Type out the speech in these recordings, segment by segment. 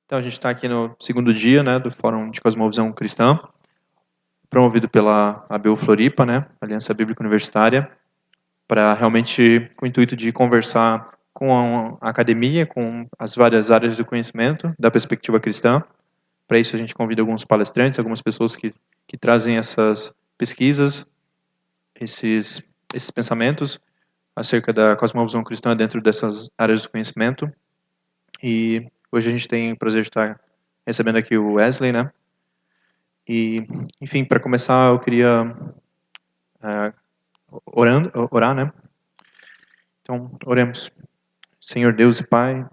Então, a gente está aqui no segundo dia, né, do Fórum de Cosmovisão Cristã, promovido pela ABU Floripa, né, Aliança Bíblica Universitária, para realmente com o intuito de conversar com a academia, com as várias áreas do conhecimento, da perspectiva cristã. Para isso, a gente convida alguns palestrantes, algumas pessoas que trazem essas pesquisas, esses pensamentos acerca da cosmovisão cristã dentro dessas áreas do conhecimento. E hoje a gente tem o prazer de estar recebendo aqui o Wesley, né? E, enfim, para começar, eu queria orar, né? Então, oremos. Senhor Deus e Pai,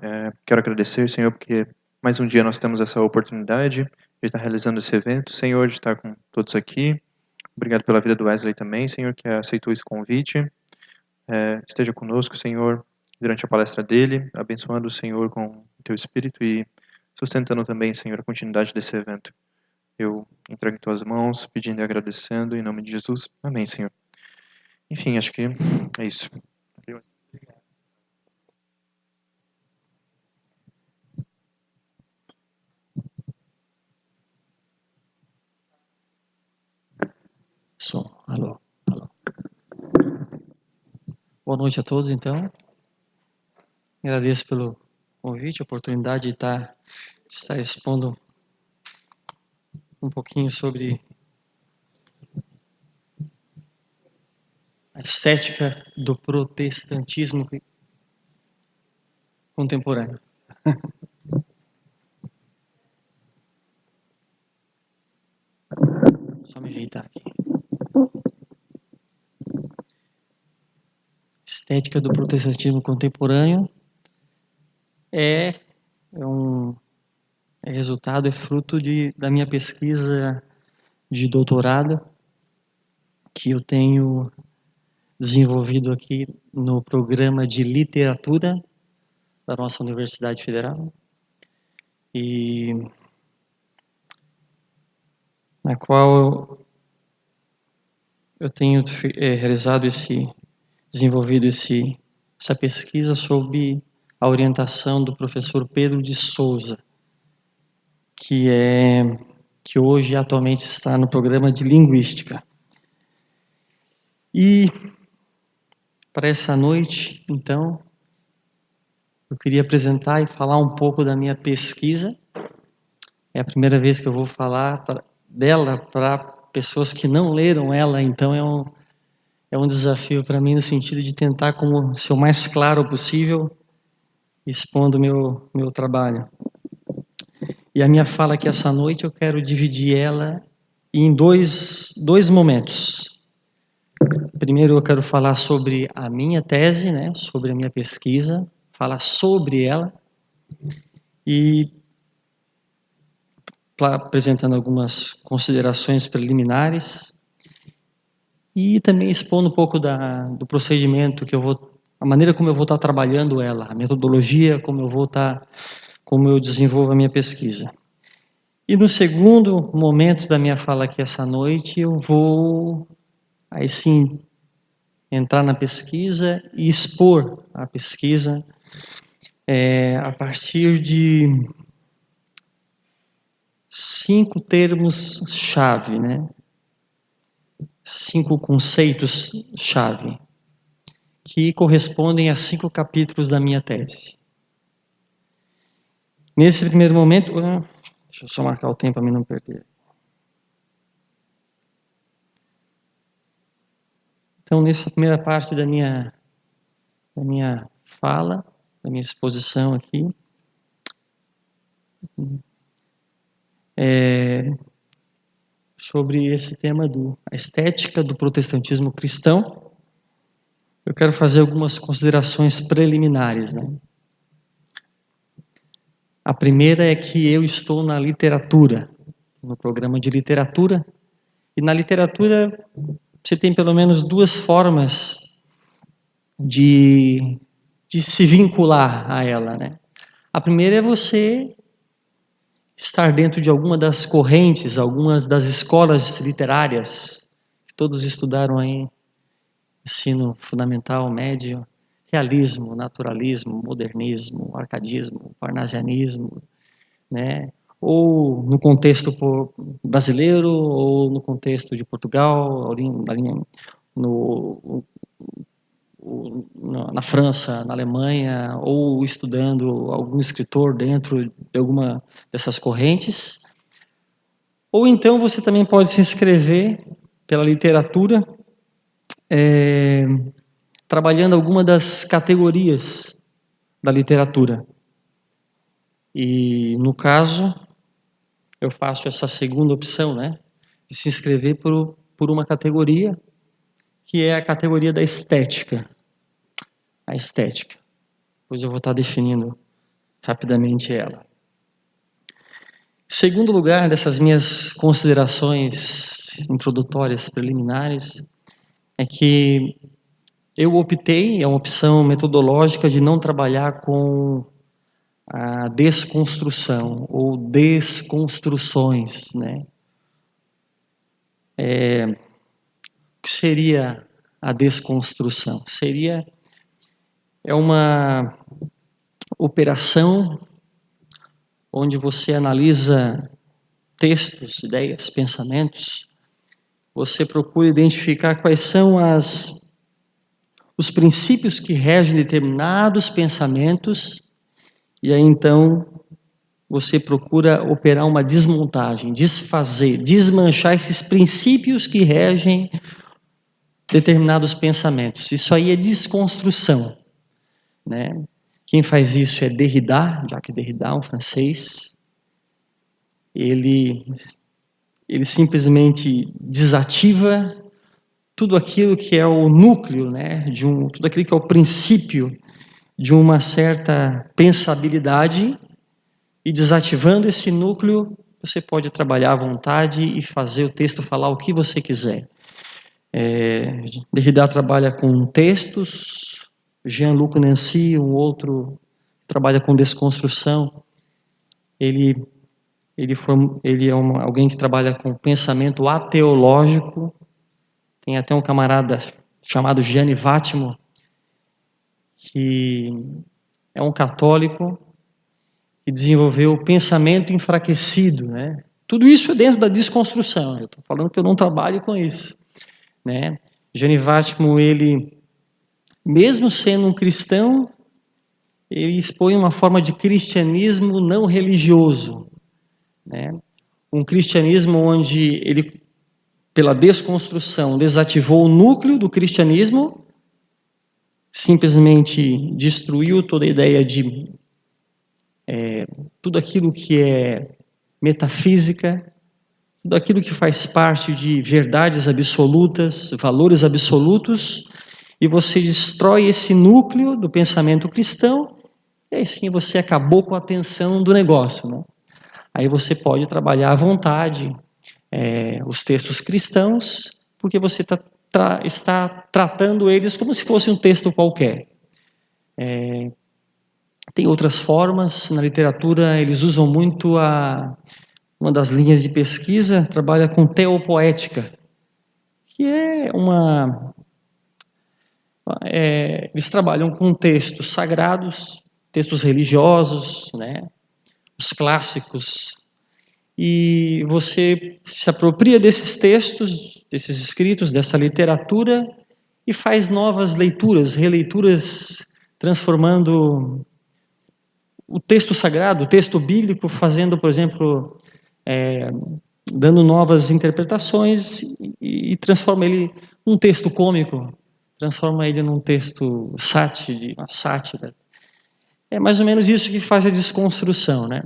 quero agradecer, Senhor, porque mais um dia nós temos essa oportunidade de estar realizando esse evento, Senhor, de estar com todos aqui. Obrigado pela vida do Wesley também, Senhor, que aceitou esse convite. Esteja conosco, Senhor, durante a palestra dele, abençoando o Senhor com o teu espírito e sustentando também, Senhor, a continuidade desse evento. Eu entrego em tuas mãos, pedindo e agradecendo, em nome de Jesus. Amém, Senhor. Enfim, acho que é isso. Som, alô, alô. Boa noite a todos, então. Agradeço pelo convite, a oportunidade de estar expondo um pouquinho sobre a estética do protestantismo contemporâneo. Só me ajeitar aqui. Estética do protestantismo contemporâneo é resultado, é fruto da minha pesquisa de doutorado que eu tenho desenvolvido aqui no programa de literatura da nossa Universidade Federal, e na qual eu tenho desenvolvido essa pesquisa sob a orientação do professor Pedro de Souza, que hoje atualmente está no programa de Linguística. E para essa noite, então, eu queria apresentar e falar um pouco da minha pesquisa. É a primeira vez que eu vou falar dela para pessoas que não leram ela, então é um desafio para mim no sentido de tentar ser o mais claro possível expondo meu trabalho. E a minha fala aqui essa noite eu quero dividir ela em dois momentos. Primeiro eu quero falar sobre a minha tese, né, sobre a minha pesquisa, falar sobre ela e apresentando algumas considerações preliminares e também expondo um pouco do procedimento a maneira como eu vou estar trabalhando ela, a metodologia, como eu desenvolvo a minha pesquisa. E no segundo momento da minha fala aqui essa noite, eu vou, aí sim, entrar na pesquisa e expor a pesquisa a partir de 5 termos-chave, né? 5 conceitos-chave, que correspondem a 5 capítulos da minha tese. Nesse primeiro momento, deixa eu só marcar o tempo para mim não perder. Então, nessa primeira parte da minha fala, da minha exposição aqui, sobre esse tema a estética do protestantismo cristão, eu quero fazer algumas considerações preliminares, né? A primeira é que eu estou na literatura, no programa de literatura, e na literatura você tem pelo menos 2 formas de se vincular a ela, né? A primeira é você estar dentro de alguma das correntes, algumas das escolas literárias que todos estudaram aí, ensino fundamental, médio, realismo, naturalismo, modernismo, arcadismo, parnasianismo, né? Ou no contexto brasileiro, ou no contexto de Portugal, no, na França, na Alemanha, ou estudando algum escritor dentro de alguma dessas correntes. Ou então você também pode se inscrever pela literatura, trabalhando alguma das categorias da literatura. E, no caso, eu faço essa segunda opção, né? De se inscrever por uma categoria, que é a categoria da estética. A estética. Depois eu vou estar definindo rapidamente ela. Segundo lugar dessas minhas considerações introdutórias preliminares, é que eu optei, é uma opção metodológica, de não trabalhar com a desconstrução ou desconstruções, né? O que seria a desconstrução? É uma operação onde você analisa textos, ideias, pensamentos, você procura identificar quais são os princípios que regem determinados pensamentos, e aí então você procura operar uma desmontagem, desfazer, desmanchar esses princípios que regem determinados pensamentos. Isso aí é desconstrução, né? Quem faz isso é Derrida, Jacques Derrida, um francês. Ele simplesmente desativa tudo aquilo que é o núcleo, né, tudo aquilo que é o princípio de uma certa pensabilidade, e desativando esse núcleo, você pode trabalhar à vontade e fazer o texto falar o que você quiser. Derrida trabalha com textos, Jean-Luc Nancy, um outro, trabalha com desconstrução. Ele é alguém que trabalha com pensamento ateológico. Tem até um camarada chamado Gianni Vattimo, que é um católico que desenvolveu o pensamento enfraquecido, né? Tudo isso é dentro da desconstrução. Eu estou falando que eu não trabalho com isso, né? Gianni Vattimo, ele, mesmo sendo um cristão, ele expõe uma forma de cristianismo não religioso, né? Um cristianismo onde ele, pela desconstrução, desativou o núcleo do cristianismo, simplesmente destruiu toda a ideia de tudo aquilo que é metafísica, tudo aquilo que faz parte de verdades absolutas, valores absolutos, e você destrói esse núcleo do pensamento cristão, e aí sim você acabou com a atenção do negócio, né? Aí você pode trabalhar à vontade os textos cristãos, porque você está tratando eles como se fosse um texto qualquer. Tem outras formas, na literatura eles usam muito uma das linhas de pesquisa, trabalha com teopoética, que é eles trabalham com textos sagrados, textos religiosos, né, os clássicos, e você se apropria desses textos, desses escritos, dessa literatura, e faz novas leituras, releituras, transformando o texto sagrado, o texto bíblico, fazendo, por exemplo, dando novas interpretações, e transforma ele num texto cômico, transforma ele num texto uma sátira. É mais ou menos isso que faz a desconstrução, né?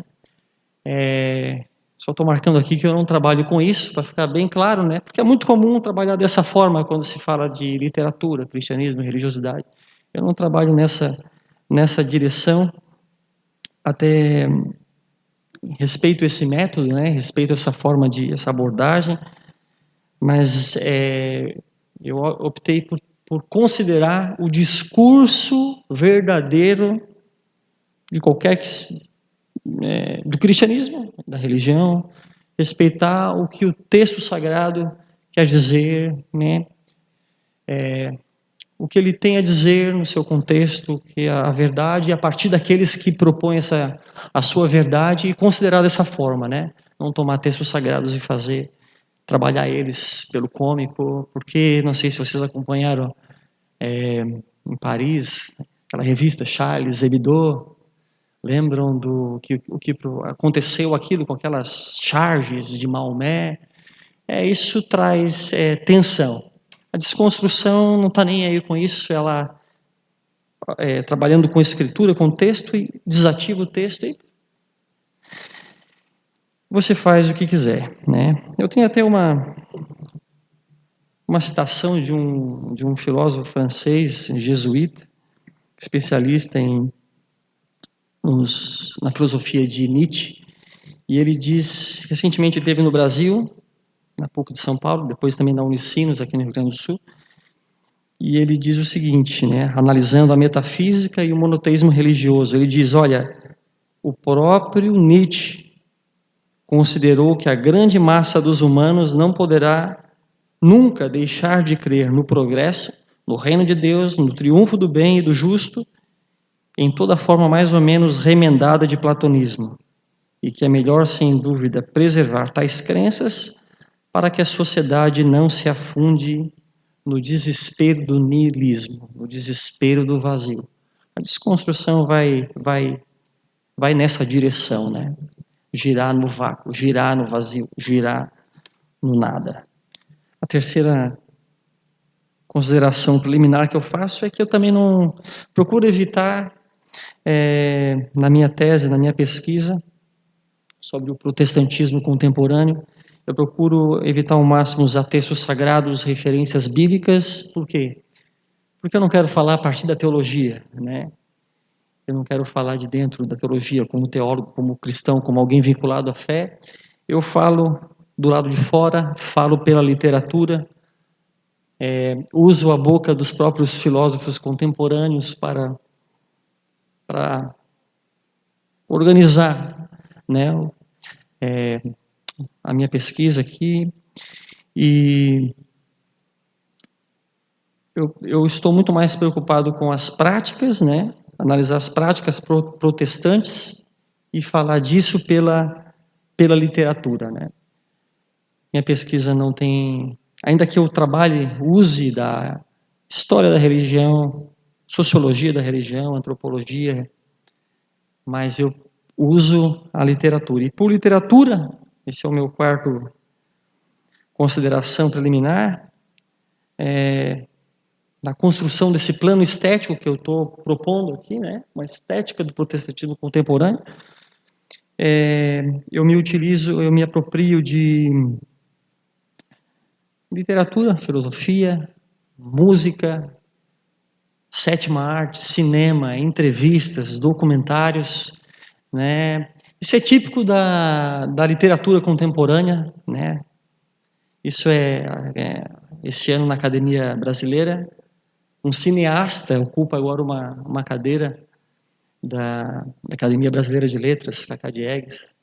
Só estou marcando aqui que eu não trabalho com isso, para ficar bem claro, né? Porque é muito comum trabalhar dessa forma quando se fala de literatura, cristianismo, religiosidade. Eu não trabalho nessa direção, até respeito esse método, né? Respeito essa forma essa abordagem, mas eu optei por considerar o discurso verdadeiro de do cristianismo, da religião, respeitar o que o texto sagrado quer dizer, né? o que ele tem a dizer no seu contexto, que é a verdade, e a partir daqueles que propõem a sua verdade e considerar dessa forma, né? Não tomar textos sagrados e trabalhar eles pelo cômico, porque não sei se vocês acompanharam em Paris, aquela revista Charles Hebdo, lembram o que aconteceu aquilo com aquelas charges de Maomé? Isso traz tensão. A desconstrução não está nem aí com isso, ela trabalhando com escritura, com texto, e desativa o texto e você faz o que quiser, né? Eu tenho até uma citação de um filósofo francês, jesuíta, especialista na filosofia de Nietzsche, e ele diz, recentemente ele esteve no Brasil, na PUC de São Paulo, depois também na Unicinos, aqui no Rio Grande do Sul, e ele diz o seguinte, né, analisando a metafísica e o monoteísmo religioso, ele diz, olha, o próprio Nietzsche considerou que a grande massa dos humanos não poderá nunca deixar de crer no progresso, no reino de Deus, no triunfo do bem e do justo, em toda forma mais ou menos remendada de platonismo, e que é melhor, sem dúvida, preservar tais crenças para que a sociedade não se afunde no desespero do niilismo, no desespero do vazio. A desconstrução vai nessa direção, né? Girar no vácuo, girar no vazio, girar no nada. A terceira consideração preliminar que eu faço é que eu também não procuro evitar, na minha tese, na minha pesquisa sobre o protestantismo contemporâneo, eu procuro evitar ao máximo usar textos sagrados, referências bíblicas. Por quê? Porque eu não quero falar a partir da teologia, né? Eu não quero falar de dentro da teologia como teólogo, como cristão, como alguém vinculado à fé. Eu falo do lado de fora, falo pela literatura, uso a boca dos próprios filósofos contemporâneos para organizar, né, a minha pesquisa aqui. E eu estou muito mais preocupado com as práticas, né, analisar as práticas protestantes e falar disso pela literatura, né. Minha pesquisa não tem, ainda que eu trabalhe, use da história da religião, sociologia da religião, antropologia, mas eu uso a literatura. E por literatura, esse é o meu quarto consideração preliminar, na construção desse plano estético que eu estou propondo aqui, né, uma estética do protestantismo contemporâneo, eu me aproprio de literatura, filosofia, música, sétima arte, cinema, entrevistas, documentários, né? Isso é típico da literatura contemporânea, né? Isso esse ano na Academia Brasileira, um cineasta ocupa agora uma cadeira da Academia Brasileira de Letras, Cacá Diegues.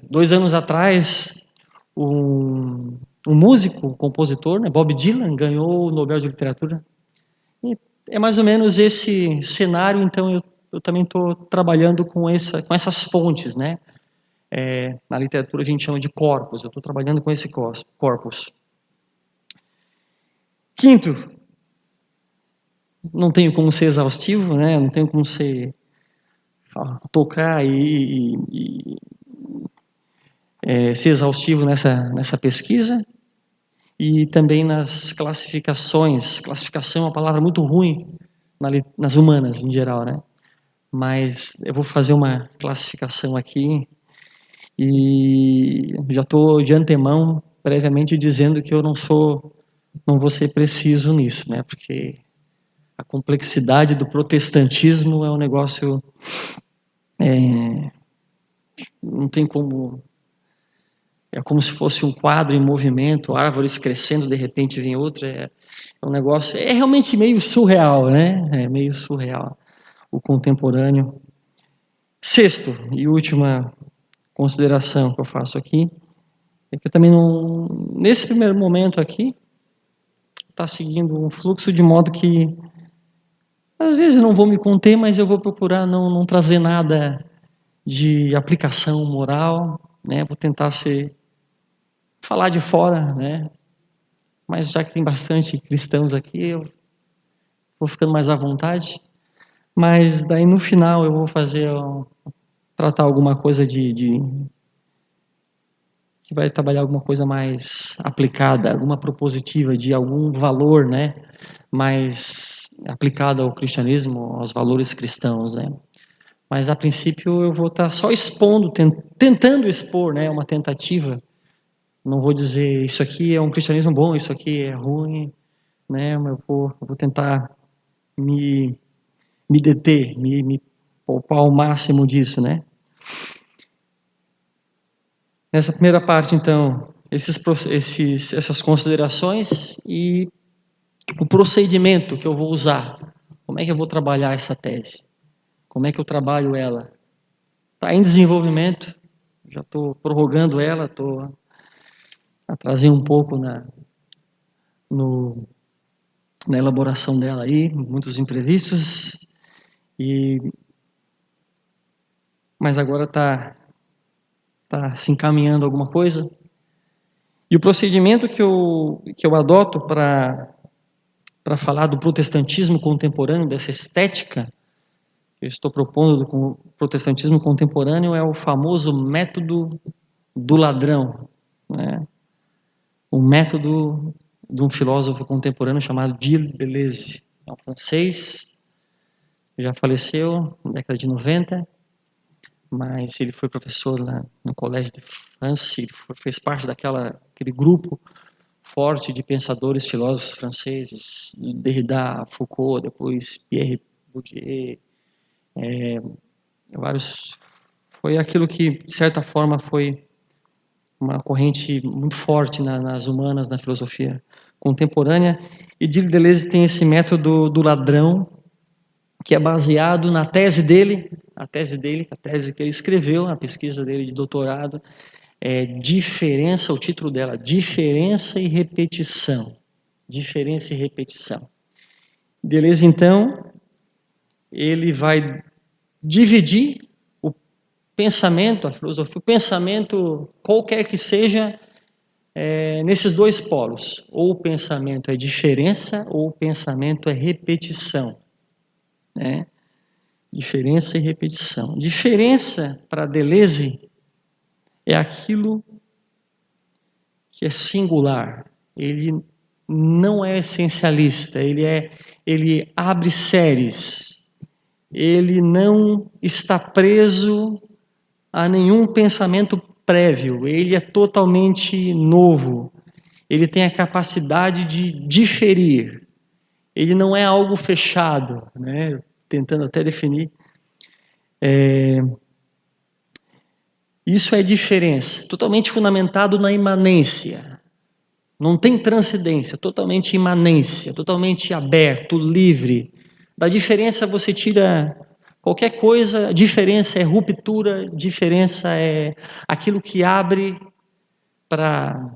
2 anos atrás, um músico, um compositor, né, Bob Dylan, ganhou o Nobel de Literatura. E é mais ou menos esse cenário, então eu também estou trabalhando com essas fontes, né? Na literatura a gente chama de corpus, eu estou trabalhando com esse corpus. Quinto, não tenho como ser exaustivo, né? Não tenho como tocar e ser exaustivo nessa pesquisa. E também nas classificações. Classificação é uma palavra muito ruim nas humanas, em geral, né? Mas eu vou fazer uma classificação aqui e já estou de antemão, previamente, dizendo que eu não vou ser preciso nisso, né? Porque a complexidade do protestantismo é um negócio, não tem como, é como se fosse um quadro em movimento, árvores crescendo, de repente vem outra, é um negócio, é realmente meio surreal, né? É meio surreal o contemporâneo. Sexto e última consideração que eu faço aqui é que eu também não, nesse primeiro momento aqui, estar seguindo um fluxo de modo que, às vezes eu não vou me conter, mas eu vou procurar não trazer nada de aplicação moral, né? Vou tentar falar de fora, né? Mas já que tem bastante cristãos aqui, eu vou ficando mais à vontade. Mas daí no final eu vou tratar alguma coisa que vai trabalhar alguma coisa mais aplicada, alguma propositiva de algum valor, né? Mais aplicado ao cristianismo, aos valores cristãos, né? Mas a princípio eu vou estar só expondo, tentando expor, né? Uma tentativa. Não vou dizer isso aqui é um cristianismo bom, isso aqui é ruim, né? Mas eu vou tentar me deter, me poupar ao máximo disso, né? Nessa primeira parte, então, essas considerações e o procedimento que eu vou usar. Como é que eu vou trabalhar essa tese? Como é que eu trabalho ela? Está em desenvolvimento, já estou prorrogando ela, estou atrasando um pouco no, na elaboração dela aí, muitos imprevistos, mas agora está se encaminhando alguma coisa. E o procedimento que eu adoto para falar do protestantismo contemporâneo, dessa estética que eu estou propondo com o protestantismo contemporâneo, é o famoso método do ladrão, né? Um método de um filósofo contemporâneo chamado Gilles Deleuze, é um francês, já faleceu na década de 90, mas ele foi professor lá no Collège de France, fez parte daquele grupo forte de pensadores, filósofos franceses, Derrida, Foucault, depois Pierre Bourdieu, vários. Foi aquilo que, de certa forma, foi uma corrente muito forte nas humanas, na filosofia contemporânea. E Gilles Deleuze tem esse método do ladrão, que é baseado na tese dele, a tese que ele escreveu, a pesquisa dele de doutorado, o título dela, Diferença e Repetição. Diferença e repetição. Deleuze, então, ele vai dividir o pensamento, a filosofia, o pensamento, qualquer que seja, nesses dois polos. Ou o pensamento é diferença, ou o pensamento é repetição. Né? Diferença e repetição. Diferença, para Deleuze, é aquilo que é singular. Ele não é essencialista, ele abre séries. Ele não está preso a nenhum pensamento prévio, ele é totalmente novo. Ele tem a capacidade de diferir. Ele não é algo fechado, né? Tentando até definir. Isso é diferença, totalmente fundamentado na imanência. Não tem transcendência, totalmente imanência, totalmente aberto, livre. Da diferença você tira qualquer coisa, diferença é ruptura, diferença é aquilo que abre para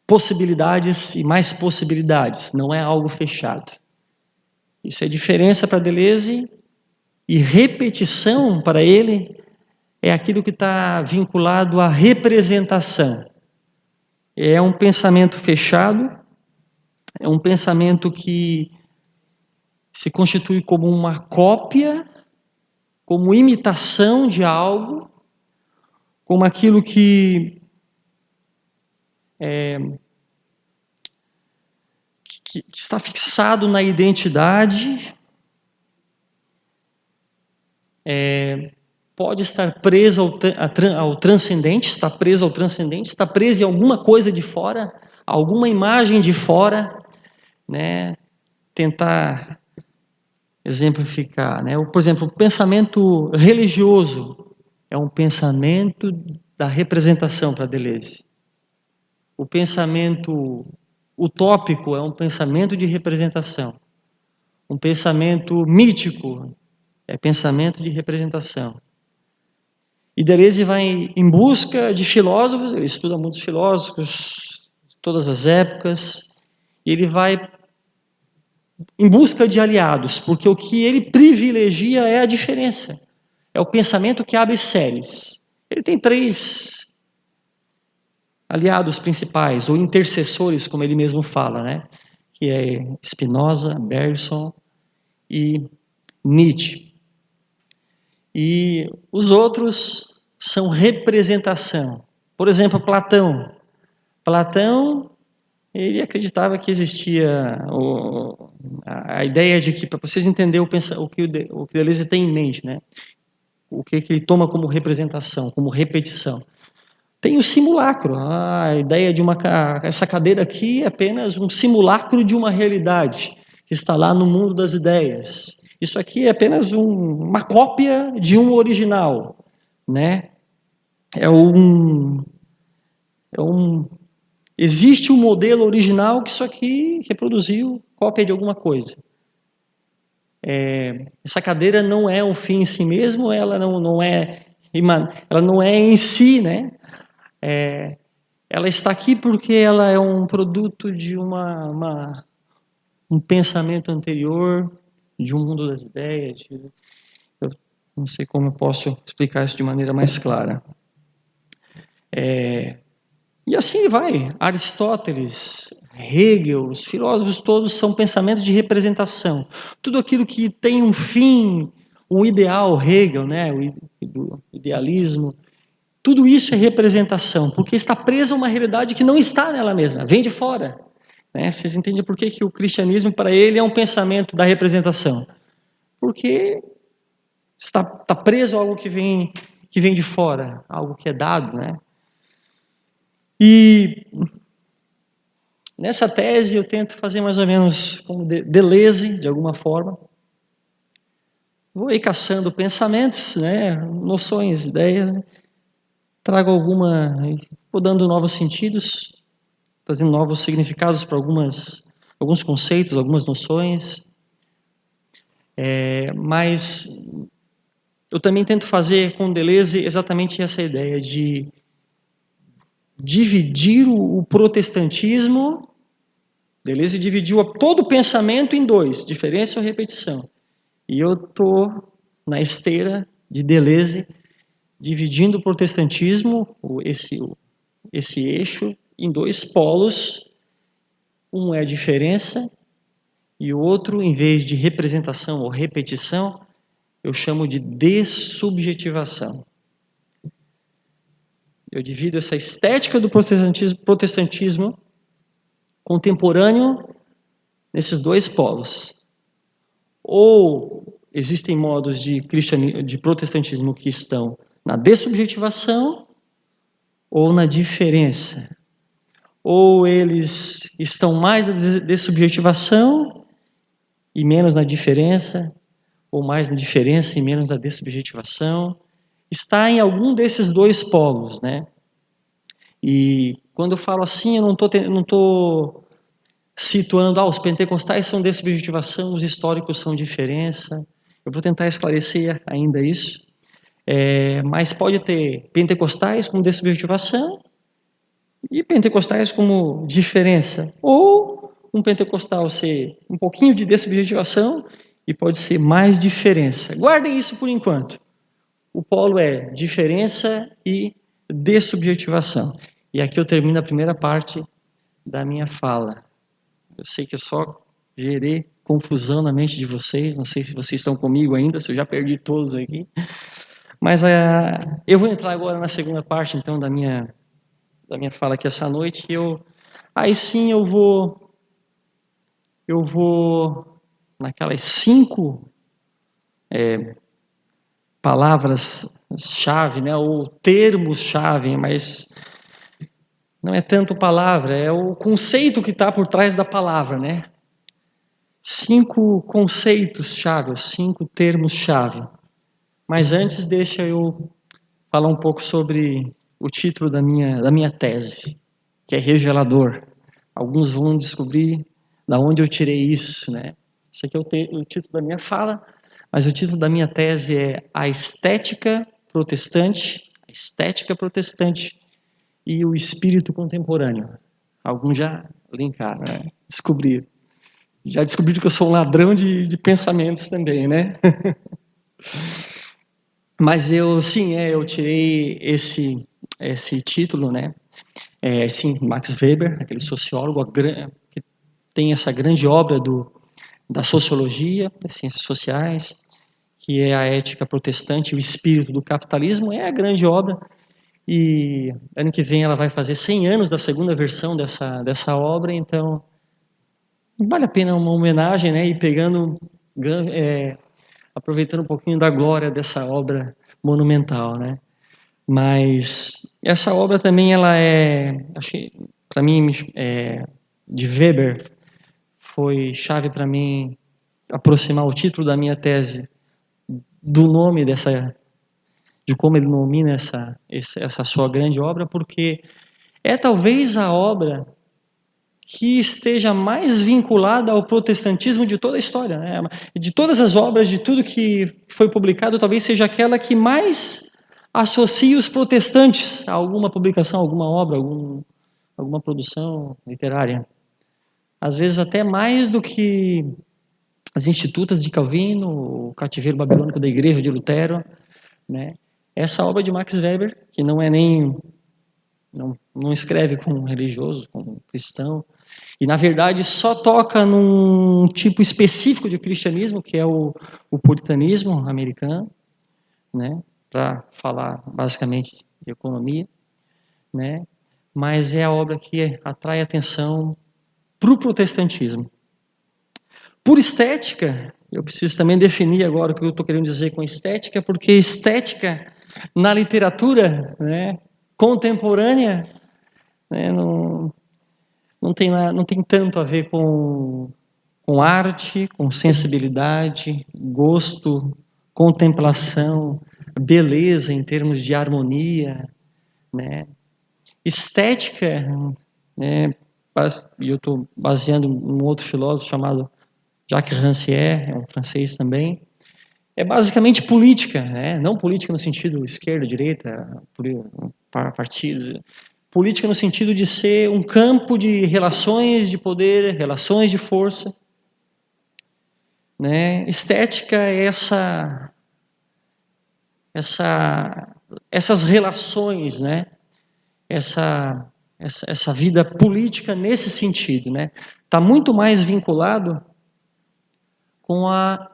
possibilidades e mais possibilidades, não é algo fechado. Isso é diferença para Deleuze, e repetição para ele é aquilo que está vinculado à representação. É um pensamento fechado, é um pensamento que se constitui como uma cópia, como imitação de algo, como aquilo que está fixado na identidade, pode estar preso ao transcendente, está preso ao transcendente, está preso em alguma coisa de fora, alguma imagem de fora, né? Tentar exemplificar, né? Por exemplo, o pensamento religioso é um pensamento da representação para Deleuze. O pensamento utópico é um pensamento de representação. Um pensamento mítico é pensamento de representação. E Deleuze vai em busca de filósofos, ele estuda muitos filósofos de todas as épocas, e ele vai em busca de aliados, porque o que ele privilegia é a diferença. É o pensamento que abre séries. Ele tem 3 aliados principais, ou intercessores, como ele mesmo fala, né? Que é Spinoza, Bergson e Nietzsche. E os outros são representação. Por exemplo, Platão. Platão, ele acreditava que existia a ideia de que, para vocês entenderem o que o Deleuze tem em mente, né? O que ele toma como representação, como repetição. Tem o simulacro, a ideia de essa cadeira aqui é apenas um simulacro de uma realidade que está lá no mundo das ideias. Isso aqui é apenas uma cópia de um original, né? Existe um modelo original que isso aqui reproduziu cópia de alguma coisa. Essa cadeira não é um fim em si mesmo, ela não é em si, né? Ela está aqui porque ela é um produto de um pensamento anterior, de um mundo das ideias. Eu não sei como eu posso explicar isso de maneira mais clara. E assim vai. Aristóteles, Hegel, os filósofos todos são pensamentos de representação. Tudo aquilo que tem um fim, um ideal, Hegel, né? O idealismo, tudo isso é representação, porque está preso a uma realidade que não está nela mesma, vem de fora. Né? Vocês entendem por que o cristianismo, para ele, é um pensamento da representação? Porque está preso a algo que vem de fora, algo que é dado. Né? E nessa tese eu tento fazer mais ou menos como Deleuze, de alguma forma. Vou ir caçando pensamentos, né? Noções, ideias, né? Trago vou dando novos sentidos, trazendo novos significados para alguns conceitos, algumas noções. Mas eu também tento fazer com Deleuze exatamente essa ideia de dividir o protestantismo. Deleuze dividiu todo o pensamento em 2, diferença ou repetição. E eu estou na esteira de Deleuze, dividindo o protestantismo, esse eixo, em 2 polos. Um é a diferença, e o outro, em vez de representação ou repetição, eu chamo de dessubjetivação. Eu divido essa estética do protestantismo contemporâneo nesses 2 polos. Ou existem modos de protestantismo que estão na dessubjetivação ou na diferença. Ou eles estão mais na dessubjetivação e menos na diferença, ou mais na diferença e menos na dessubjetivação. Está em algum desses 2 polos, né? E quando eu falo assim, eu não estou situando, os pentecostais são dessubjetivação, os históricos são diferença. Eu vou tentar esclarecer ainda isso. Mas pode ter pentecostais como dessubjetivação e pentecostais como diferença. Ou um pentecostal ser um pouquinho de dessubjetivação e pode ser mais diferença. Guardem isso por enquanto. O polo é diferença e dessubjetivação. E aqui eu termino a primeira parte da minha fala. Eu sei que eu só gerei confusão na mente de vocês, não sei se vocês estão comigo ainda, se eu já perdi todos aqui. Mas eu vou entrar agora na segunda parte, então, da minha fala aqui essa noite. Aí sim eu vou naquelas 5 palavras-chave, né, ou termos-chave, mas não é tanto palavra, é o conceito que está por trás da palavra, né? 5 conceitos-chave, 5 termos-chave. Mas antes, deixa eu falar um pouco sobre o título da minha tese, que é revelador. Alguns vão descobrir de onde eu tirei isso, né? Esse aqui é o título da minha fala, mas o título da minha tese é A Estética Protestante e o Espírito Contemporâneo. Alguns já Brincar, né? Descobrir. Já descobriram que eu sou um ladrão de pensamentos também, né? Mas eu tirei esse título, né? Sim, Max Weber, aquele sociólogo que tem essa grande obra da sociologia, das ciências sociais, que é a Ética Protestante e o Espírito do Capitalismo, é a grande obra. E ano que vem ela vai fazer 100 anos da segunda versão dessa obra, então vale a pena uma homenagem, né? E aproveitando um pouquinho da glória dessa obra monumental, né? Mas essa obra também ela achei, para mim, de Weber, foi chave para mim aproximar o título da minha tese do nome de como ele nomina essa sua grande obra, porque é talvez a obra que esteja mais vinculada ao protestantismo de toda a história, né? De todas as obras, de tudo que foi publicado, talvez seja aquela que mais associa os protestantes a alguma publicação, alguma obra, alguma produção literária. Às vezes até mais do que as Institutas de Calvino, o Cativeiro Babilônico da Igreja de Lutero, né? Essa obra de Max Weber, que não escreve como religioso, como cristão, e na verdade só toca num tipo específico de cristianismo, que é o puritanismo americano, né? Para falar basicamente de economia, né? Mas é a obra que atrai atenção para o protestantismo. Por estética, eu preciso também definir agora o que eu estou querendo dizer com estética, porque estética na literatura, né, contemporânea, né, não tem tanto a ver com arte, com sensibilidade, gosto, contemplação, beleza em termos de harmonia, né? Estética, né, e eu estou baseando num outro filósofo chamado Jacques Rancière, é um francês também, é basicamente política, né? Não política no sentido esquerda, direita, partidos, política no sentido de ser um campo de relações de poder, relações de força, né? Estética é essas relações, né? Essa vida política nesse sentido, né? Está muito mais vinculado com a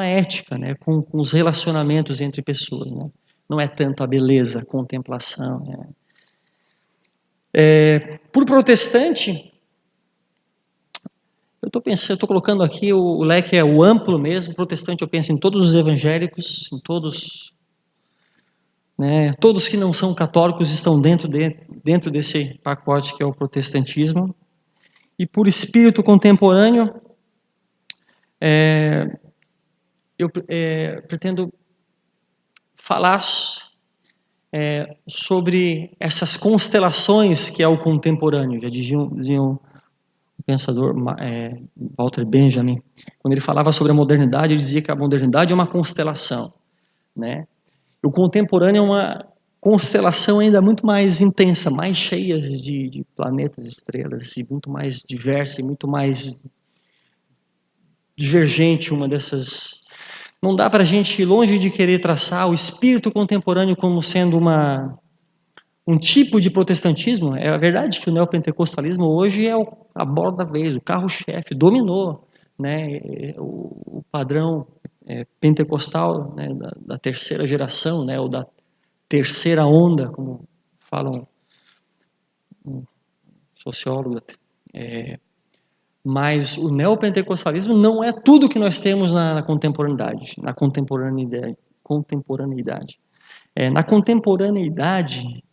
ética, né? Com os relacionamentos entre pessoas, né? Não é tanto a beleza, a contemplação, né? Por protestante, eu estou colocando aqui o leque é o amplo mesmo. Protestante, eu penso em todos os evangélicos, em todos, né? Todos que não são católicos estão dentro desse pacote que é o protestantismo. E por espírito contemporâneo, eu pretendo falar sobre essas constelações que é o contemporâneo. Já dizia um pensador, Walter Benjamin, quando ele falava sobre a modernidade, ele dizia que a modernidade é uma constelação, né? O contemporâneo é uma constelação ainda muito mais intensa, mais cheia de planetas, estrelas, e muito mais diversa, e muito mais divergente uma dessas. Não dá para a gente ir longe de querer traçar o espírito contemporâneo como sendo um tipo de protestantismo. É a verdade que o neopentecostalismo hoje é a bola da vez, o carro-chefe, dominou, né, o padrão pentecostal, né, da terceira geração, né, ou da terceira onda, como falam um sociólogo. Mas o neopentecostalismo não é tudo que nós temos na contemporaneidade. Na contemporaneidade,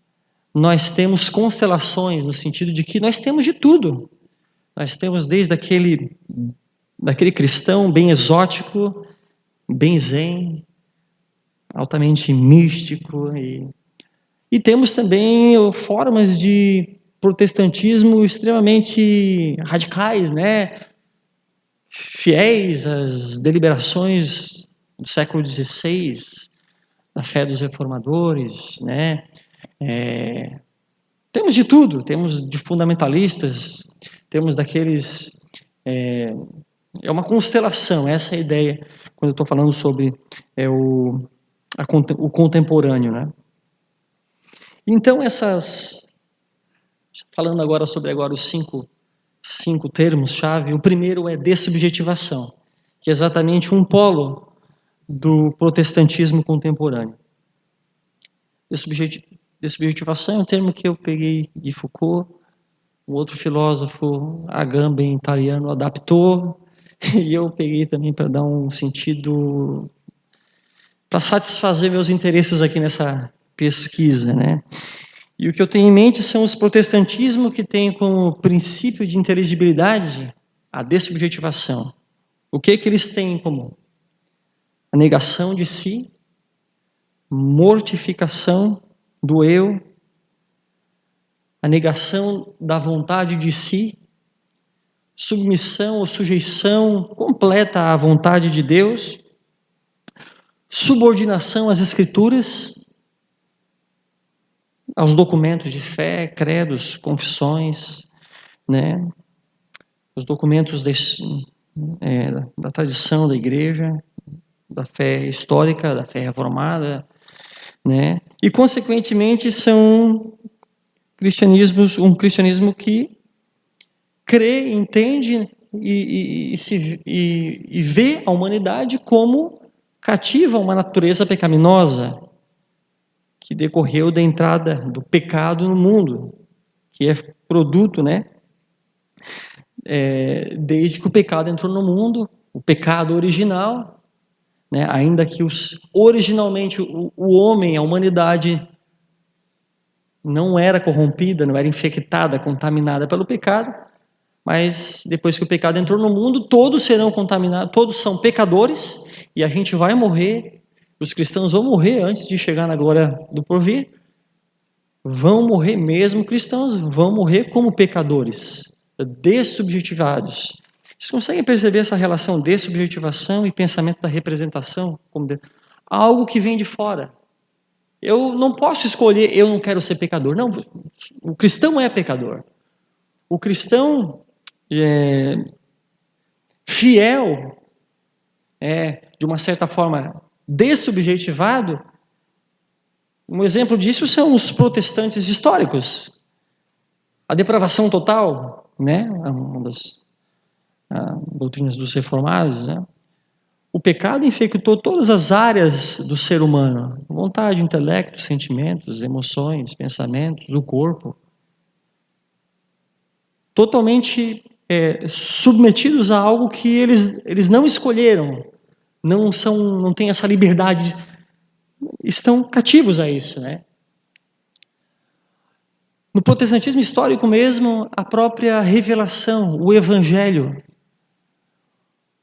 nós temos constelações no sentido de que nós temos de tudo. Nós temos desde daquele cristão bem exótico, bem zen, altamente místico, e temos também formas de protestantismo extremamente radicais, né? Fiéis às deliberações do século XVI, da fé dos reformadores, né? Temos de tudo, temos de fundamentalistas, temos daqueles... É uma constelação, essa é a ideia, quando eu estou falando sobre o contemporâneo, né? Então, falando agora sobre os cinco termos-chave, o primeiro é dessubjetivação, que é exatamente um polo do protestantismo contemporâneo. Dessubjetivação é um termo que eu peguei de Foucault, o outro filósofo, Agamben, italiano, adaptou, e eu peguei também para dar um sentido, para satisfazer meus interesses aqui nessa pesquisa, né? E o que eu tenho em mente são os protestantismos que têm como princípio de inteligibilidade a dessubjetivação. O que eles têm em comum? A negação de si, mortificação do eu, a negação da vontade de si, submissão ou sujeição completa à vontade de Deus, subordinação às Escrituras, aos documentos de fé, credos, confissões, né? Os documentos da tradição da igreja, da fé histórica, da fé reformada, né? E, consequentemente, são um cristianismo que crê, entende e vê a humanidade como cativa a uma natureza pecaminosa que decorreu da entrada do pecado no mundo, que é produto, né? Desde que o pecado entrou no mundo, o pecado original, né? Ainda que originalmente o homem, a humanidade, não era corrompida, não era infectada, contaminada pelo pecado, mas depois que o pecado entrou no mundo, todos serão contaminados, todos são pecadores, e a gente vai morrer, os cristãos vão morrer antes de chegar na glória do porvir, vão morrer mesmo cristãos, vão morrer como pecadores, dessubjetivados. Vocês conseguem perceber essa relação de subjetivação e pensamento da representação? Algo que vem de fora. Eu não posso escolher, eu não quero ser pecador. Não, o cristão é pecador. O cristão fiel, de uma certa forma, dessubjetivado. Um exemplo disso são os protestantes históricos. A depravação total, né? Uma das doutrinas dos reformados, né? O pecado infectou todas as áreas do ser humano: vontade, intelecto, sentimentos, emoções, pensamentos, o corpo. Totalmente submetidos a algo que eles não escolheram, não têm essa liberdade, estão cativos a isso, né? No protestantismo histórico mesmo, a própria revelação, o evangelho.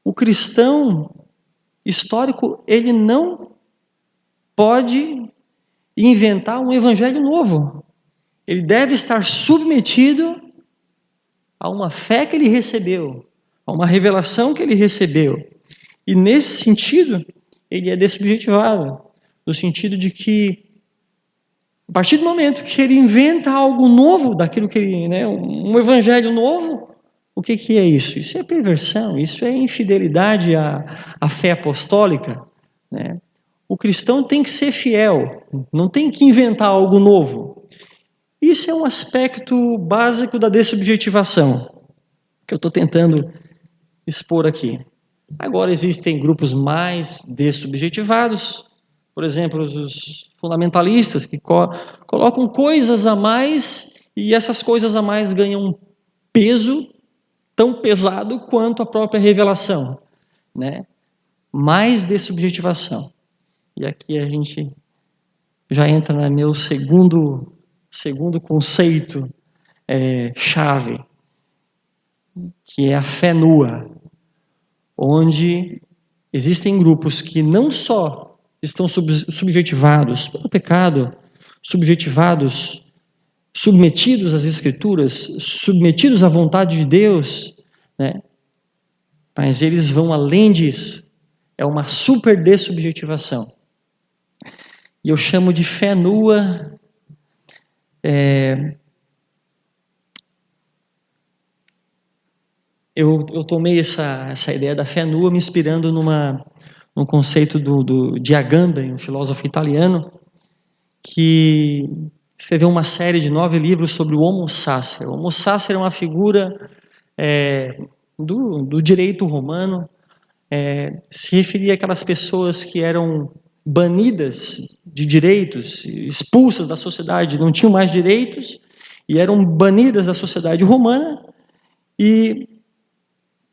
O cristão histórico, ele não pode inventar um evangelho novo. Ele deve estar submetido a uma fé que ele recebeu, a uma revelação que ele recebeu. E nesse sentido, ele é dessubjetivado, no sentido de que, a partir do momento que ele inventa algo novo, daquilo que ele, né, um evangelho novo, o que é isso? Isso é perversão, isso é infidelidade à fé apostólica, né? O cristão tem que ser fiel, não tem que inventar algo novo. Isso é um aspecto básico da dessubjetivação, que eu estou tentando expor aqui. Agora existem grupos mais dessubjetivados, por exemplo, os fundamentalistas, que colocam coisas a mais, e essas coisas a mais ganham um peso tão pesado quanto a própria revelação, né? Mais dessubjetivação. E aqui a gente já entra no meu segundo conceito chave, que é a fé nua, onde existem grupos que não só estão subjetivados pelo pecado, submetidos às Escrituras, submetidos à vontade de Deus, né? Mas eles vão além disso. É uma super dessubjetivação. E eu chamo de fé nua, eu tomei essa ideia da fé nua me inspirando num conceito de Agamben, um filósofo italiano, que escreveu uma série de 9 livros sobre o Homo Sacer. O Homo Sacer é uma figura do direito romano, se referia àquelas pessoas que eram banidas de direitos, expulsas da sociedade, não tinham mais direitos, e eram banidas da sociedade romana, e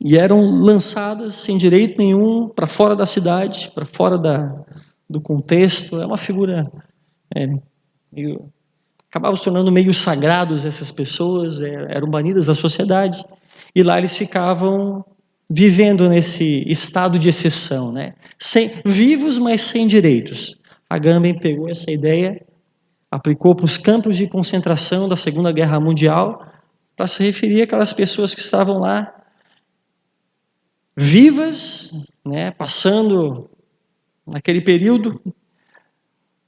eram lançadas sem direito nenhum para fora da cidade, para fora do contexto. É uma figura acabavam se tornando meio sagrados essas pessoas, eram banidas da sociedade, e lá eles ficavam vivendo nesse estado de exceção, né? Vivos, mas sem direitos. Agamben pegou essa ideia, aplicou para os campos de concentração da Segunda Guerra Mundial, para se referir àquelas pessoas que estavam lá vivas, né, passando naquele período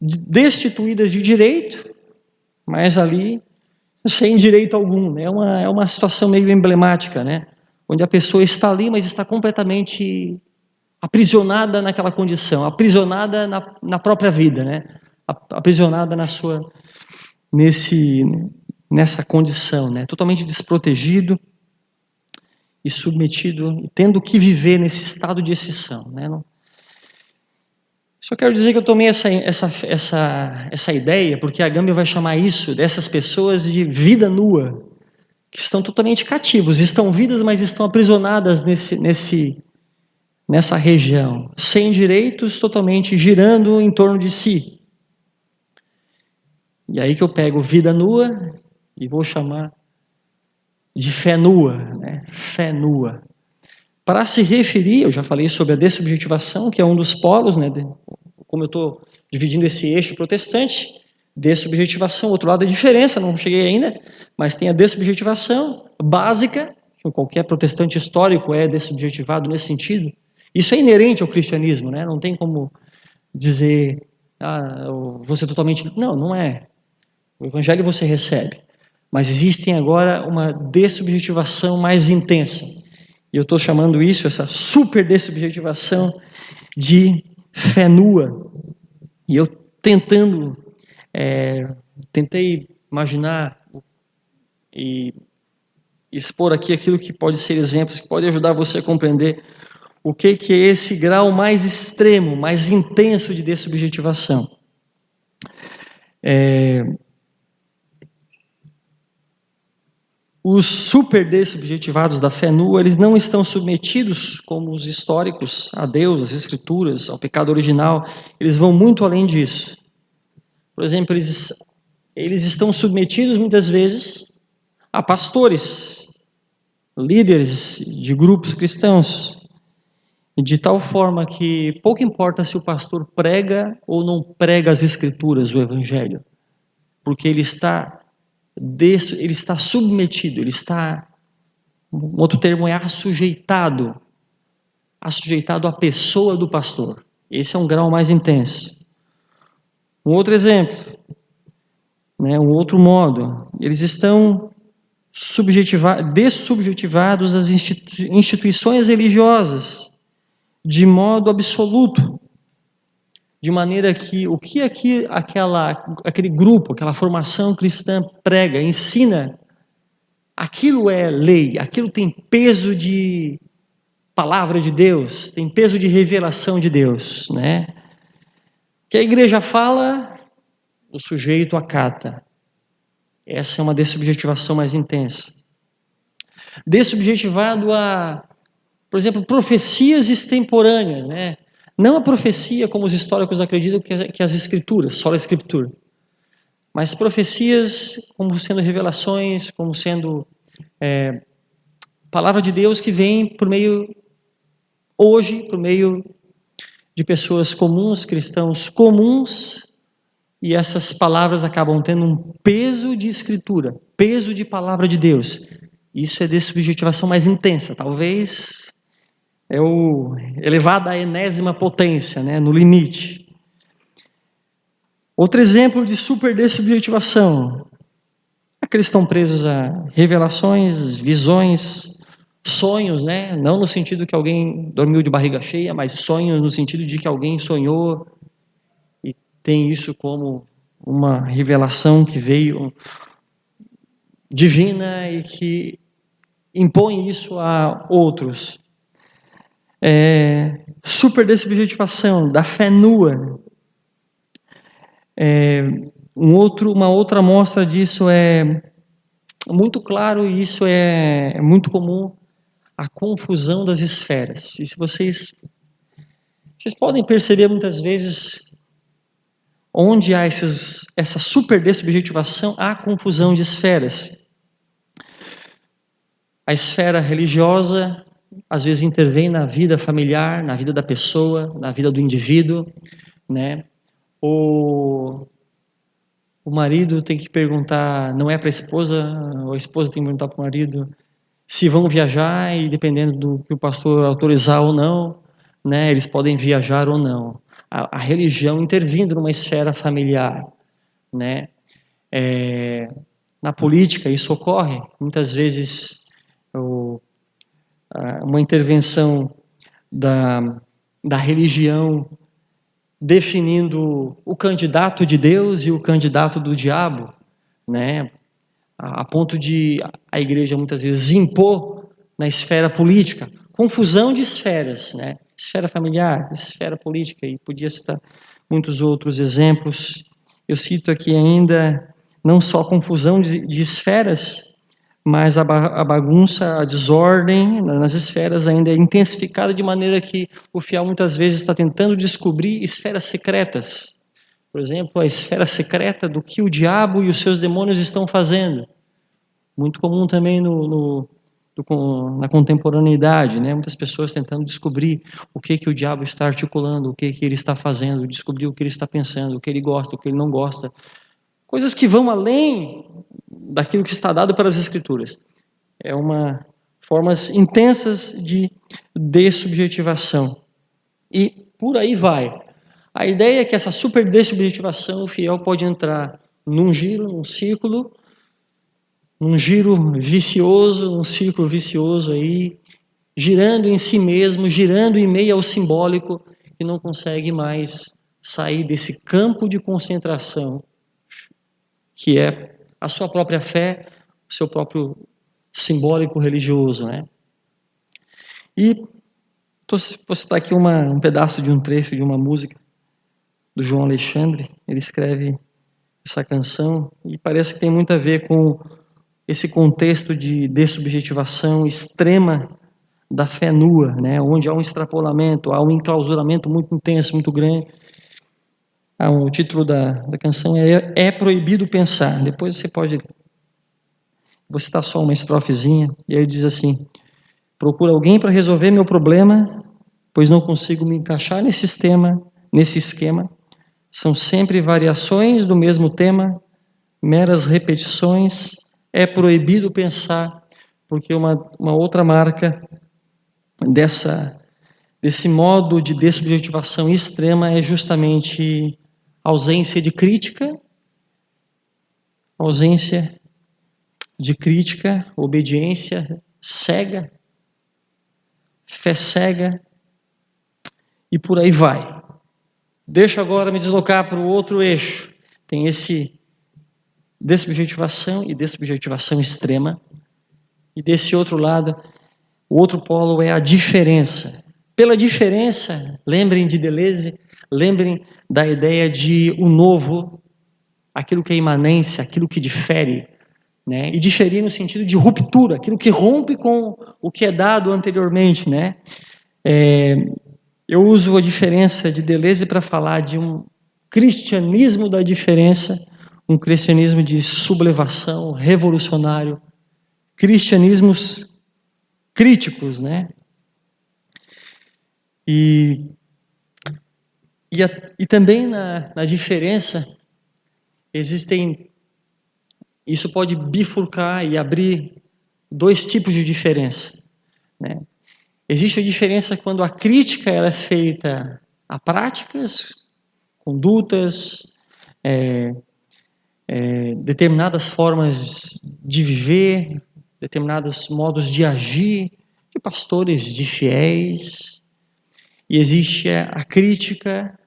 destituídas de direito, mas ali sem direito algum, né? É uma situação meio emblemática, né? Onde a pessoa está ali, mas está completamente aprisionada naquela condição, aprisionada na própria vida, né? Aprisionada nessa condição, né? Totalmente desprotegido e submetido, tendo que viver nesse estado de exceção, né? Só quero dizer que eu tomei essa ideia, porque a Agamben vai chamar isso, dessas pessoas, de vida nua, que estão totalmente cativos, estão vivas, mas estão aprisionadas nessa região, sem direitos, totalmente girando em torno de si. E aí que eu pego vida nua e vou chamar de fé nua, né? Fé nua. Para se referir, eu já falei sobre a dessubjetivação, que é um dos polos, né? Como eu estou dividindo esse eixo protestante, dessubjetivação, outro lado é diferença, não cheguei ainda, mas tem a dessubjetivação básica, que qualquer protestante histórico é dessubjetivado nesse sentido. Isso é inerente ao cristianismo, né? Não tem como dizer, você totalmente... Não, não é. O evangelho você recebe. Mas existem agora uma dessubjetivação mais intensa. E eu estou chamando isso, essa super dessubjetivação, de fé nua. E eu tentei imaginar e expor aqui aquilo que pode ser exemplos, que pode ajudar você a compreender o que é esse grau mais extremo, mais intenso de dessubjetivação. Os super dessubjetivados da fé nua, eles não estão submetidos, como os históricos, a Deus, às Escrituras, ao pecado original. Eles vão muito além disso. Por exemplo, eles estão submetidos, muitas vezes, a pastores, líderes de grupos cristãos, de tal forma que pouco importa se o pastor prega ou não prega as Escrituras, o Evangelho, porque ele está submetido, um outro termo é assujeitado à pessoa do pastor. Esse é um grau mais intenso. Um outro exemplo, né, um outro modo, eles estão dessubjetivados às instituições religiosas, de modo absoluto, de maneira que o que aquele grupo, aquela formação cristã prega, ensina, aquilo é lei, aquilo tem peso de palavra de Deus, tem peso de revelação de Deus, né? Que a igreja fala, o sujeito acata. Essa é uma dessubjetivação mais intensa. Dessubjetivado a, por exemplo, profecias extemporâneas, né? Não a profecia como os históricos acreditam que as escrituras, só a escritura, mas profecias como sendo revelações, como sendo palavra de Deus que vem por meio de pessoas comuns, cristãos comuns, e essas palavras acabam tendo um peso de escritura, peso de palavra de Deus. Isso é dessubjetivação mais intensa, talvez é o elevado à enésima potência, né, no limite. Outro exemplo de super dessubjetivação, aqueles que estão presos a revelações, visões, sonhos, né? Não no sentido que alguém dormiu de barriga cheia, mas sonhos no sentido de que alguém sonhou e tem isso como uma revelação que veio divina e que impõe isso a outros. Superdesubjetivação, da fé nua. Uma outra amostra disso é muito claro, e isso é muito comum, a confusão das esferas. E se vocês podem perceber muitas vezes, onde há essa superdesubjetivação, há confusão de esferas. A esfera religiosa, às vezes, intervém na vida familiar, na vida da pessoa, na vida do indivíduo, né? O marido tem que perguntar, não é para a esposa, ou a esposa tem que perguntar para o marido se vão viajar, e dependendo do que o pastor autorizar ou não, né, eles podem viajar ou não. A religião intervindo numa esfera familiar, né? Na política isso ocorre, muitas vezes uma intervenção da religião definindo o candidato de Deus e o candidato do diabo, né? A ponto de a igreja muitas vezes impor na esfera política, confusão de esferas, né? Esfera familiar, esfera política, e podia citar muitos outros exemplos. Eu cito aqui ainda não só a confusão de esferas, mas a bagunça, a desordem nas esferas ainda é intensificada, de maneira que o fiel muitas vezes está tentando descobrir esferas secretas. Por exemplo, a esfera secreta do que o diabo e os seus demônios estão fazendo. Muito comum também na contemporaneidade, né? Muitas pessoas tentando descobrir o que o diabo está articulando, o que ele está fazendo, descobrir o que ele está pensando, o que ele gosta, o que ele não gosta. Coisas que vão além daquilo que está dado pelas Escrituras. Formas intensas de dessubjetivação. E por aí vai. A ideia é que essa super dessubjetivação, o fiel pode entrar num giro, num círculo, num giro vicioso, num círculo vicioso aí, girando em si mesmo, girando em meio ao simbólico, e não consegue mais sair desse campo de concentração, que é a sua própria fé, o seu próprio simbólico religioso, né? E vou citar aqui um pedaço de um trecho de uma música do João Alexandre. Ele escreve essa canção e parece que tem muito a ver com esse contexto de dessubjetivação extrema da fé nua, né? Onde há um extrapolamento, há um enclausuramento muito intenso, muito grande. O título da canção é Proibido Pensar. Depois você pode... Vou citar só uma estrofezinha. E aí ele diz assim: procuro alguém para resolver meu problema, pois não consigo me encaixar nesse esquema. São sempre variações do mesmo tema, meras repetições. É proibido pensar, porque uma outra marca desse modo de dessubjetivação extrema é justamente ausência de crítica, obediência cega, fé cega, e por aí vai. Deixa agora me deslocar para o outro eixo. Tem esse dessubjetivação e dessubjetivação extrema. E desse outro lado, o outro polo é a diferença. Pela diferença, lembrem de Deleuze, lembrem da ideia de o novo, aquilo que é imanência, aquilo que difere, né? E diferir no sentido de ruptura, aquilo que rompe com o que é dado anteriormente, né? Eu uso a diferença de Deleuze para falar de um cristianismo da diferença, um cristianismo de sublevação, revolucionário, cristianismos críticos, né? E também na diferença isso pode bifurcar e abrir dois tipos de diferença, né? Existe a diferença quando a crítica ela é feita a práticas, condutas, determinadas formas de viver, determinados modos de agir, pastores, de fiéis, e existe a crítica,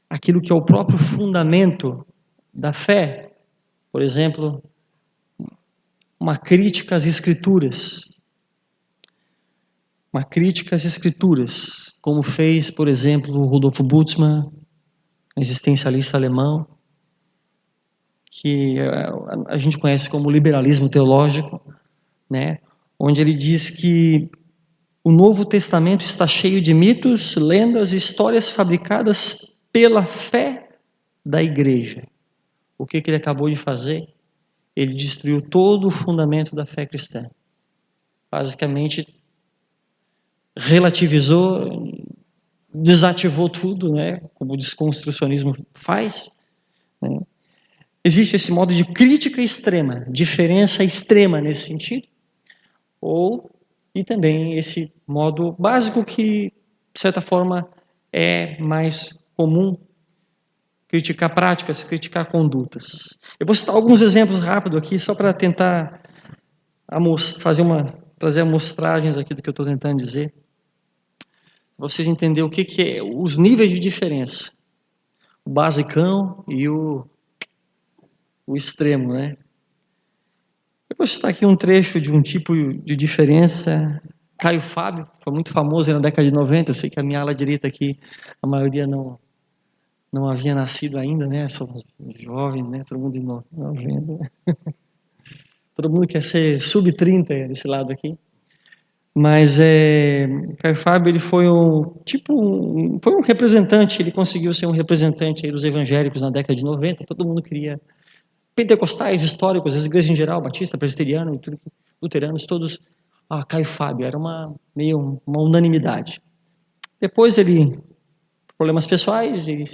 aquilo que é o próprio fundamento da fé. Por exemplo, uma crítica às Escrituras. Uma crítica às Escrituras, como fez, por exemplo, o Rudolf Bultmann, existencialista alemão, que a gente conhece como liberalismo teológico, né? Onde ele diz que o Novo Testamento está cheio de mitos, lendas e histórias fabricadas pela fé da igreja. O que ele acabou de fazer? Ele destruiu todo o fundamento da fé cristã. Basicamente, relativizou, desativou tudo, né? Como o desconstrucionismo faz, né? Existe esse modo de crítica extrema, diferença extrema nesse sentido, e também esse modo básico que, de certa forma, é mais comum, criticar práticas, criticar condutas. Eu vou citar alguns exemplos rápidos aqui, só para tentar trazer amostragens aqui do que eu estou tentando dizer, para vocês entenderem o que é os níveis de diferença, o basicão e o extremo, né? Eu vou citar aqui um trecho de um tipo de diferença. Caio Fábio, foi muito famoso na década de 90, eu sei que a minha ala direita aqui, a maioria não havia nascido ainda, né? Somos jovens, né? Todo mundo de 90. Todo mundo quer ser sub-30 desse lado aqui. Mas Caio Fábio, ele foi foi um representante, ele conseguiu ser um representante aí dos evangélicos na década de 90, todo mundo queria, pentecostais, históricos, as igrejas em geral, batista, presbiteriano, luteranos, todos, Caio Fábio, era meio uma unanimidade. Depois ele, problemas pessoais, ele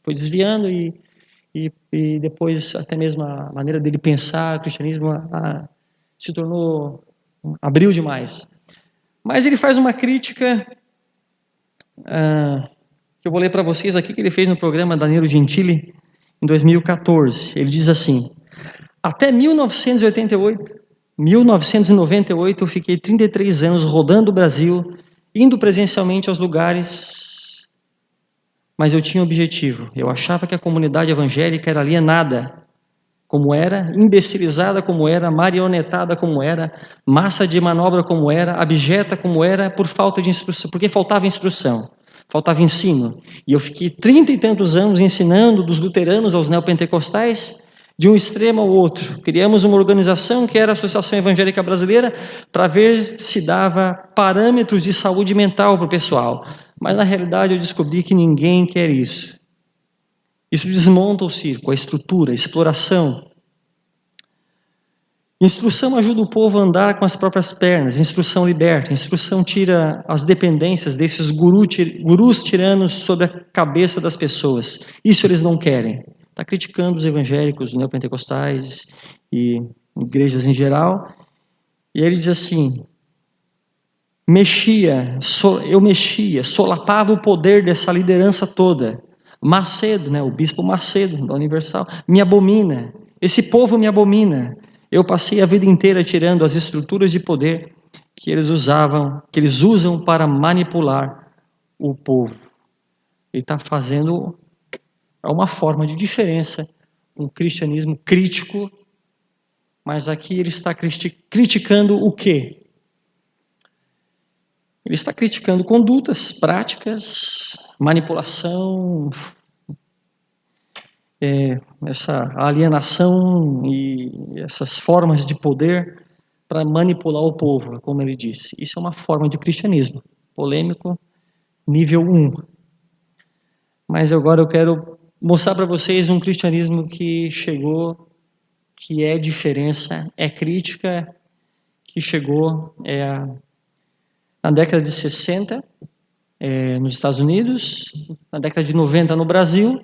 foi desviando e depois até mesmo a maneira dele pensar, o cristianismo se tornou, abriu demais. Mas ele faz uma crítica, que eu vou ler para vocês aqui, que ele fez no programa Danilo Gentili, em 2014. Ele diz assim: até 1998, eu fiquei 33 anos rodando o Brasil, indo presencialmente aos lugares, mas eu tinha um objetivo. Eu achava que a comunidade evangélica era alienada, como era, imbecilizada como era, marionetada como era, massa de manobra como era, abjeta como era, por falta de instrução, porque faltava instrução, faltava ensino. E eu fiquei 30 e tantos anos ensinando dos luteranos aos neopentecostais, de um extremo ao outro. Criamos uma organização que era a Associação Evangélica Brasileira para ver se dava parâmetros de saúde mental para o pessoal. Mas na realidade eu descobri que ninguém quer isso. Isso desmonta o circo, a estrutura, a exploração. Instrução ajuda o povo a andar com as próprias pernas, instrução liberta, instrução tira as dependências desses gurus tiranos sobre a cabeça das pessoas. Isso eles não querem. Está criticando os evangélicos, os neopentecostais e igrejas em geral. E ele diz assim: eu mexia, solapava o poder dessa liderança toda. Macedo, né, o bispo Macedo, da Universal, me abomina. Esse povo me abomina. Eu passei a vida inteira tirando as estruturas de poder que eles usam para manipular o povo. Ele está fazendo uma forma de diferença, um cristianismo crítico, mas aqui ele está criticando o quê? Ele está criticando condutas, práticas, manipulação, essa alienação e essas formas de poder para manipular o povo, como ele disse. Isso é uma forma de cristianismo, polêmico, nível 1. Mas agora eu quero mostrar para vocês um cristianismo que chegou, que é diferença, é crítica, que chegou na década de 60, nos Estados Unidos, na década de 90 no Brasil.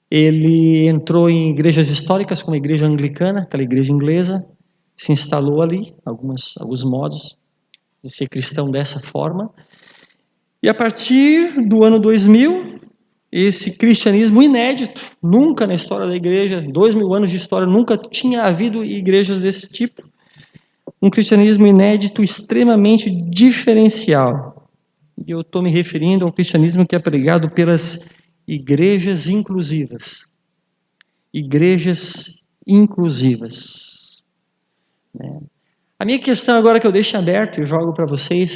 Ele entrou em igrejas históricas, como a igreja anglicana, aquela igreja inglesa, se instalou ali, alguns modos de ser cristão dessa forma. E a partir do ano 2000, esse cristianismo inédito, nunca na história da igreja, 2000 anos de história, nunca tinha havido igrejas desse tipo, um cristianismo inédito, extremamente diferencial. E eu estou me referindo ao cristianismo que é pregado pelas igrejas inclusivas. Igrejas inclusivas. A minha questão agora que eu deixo aberto e jogo para vocês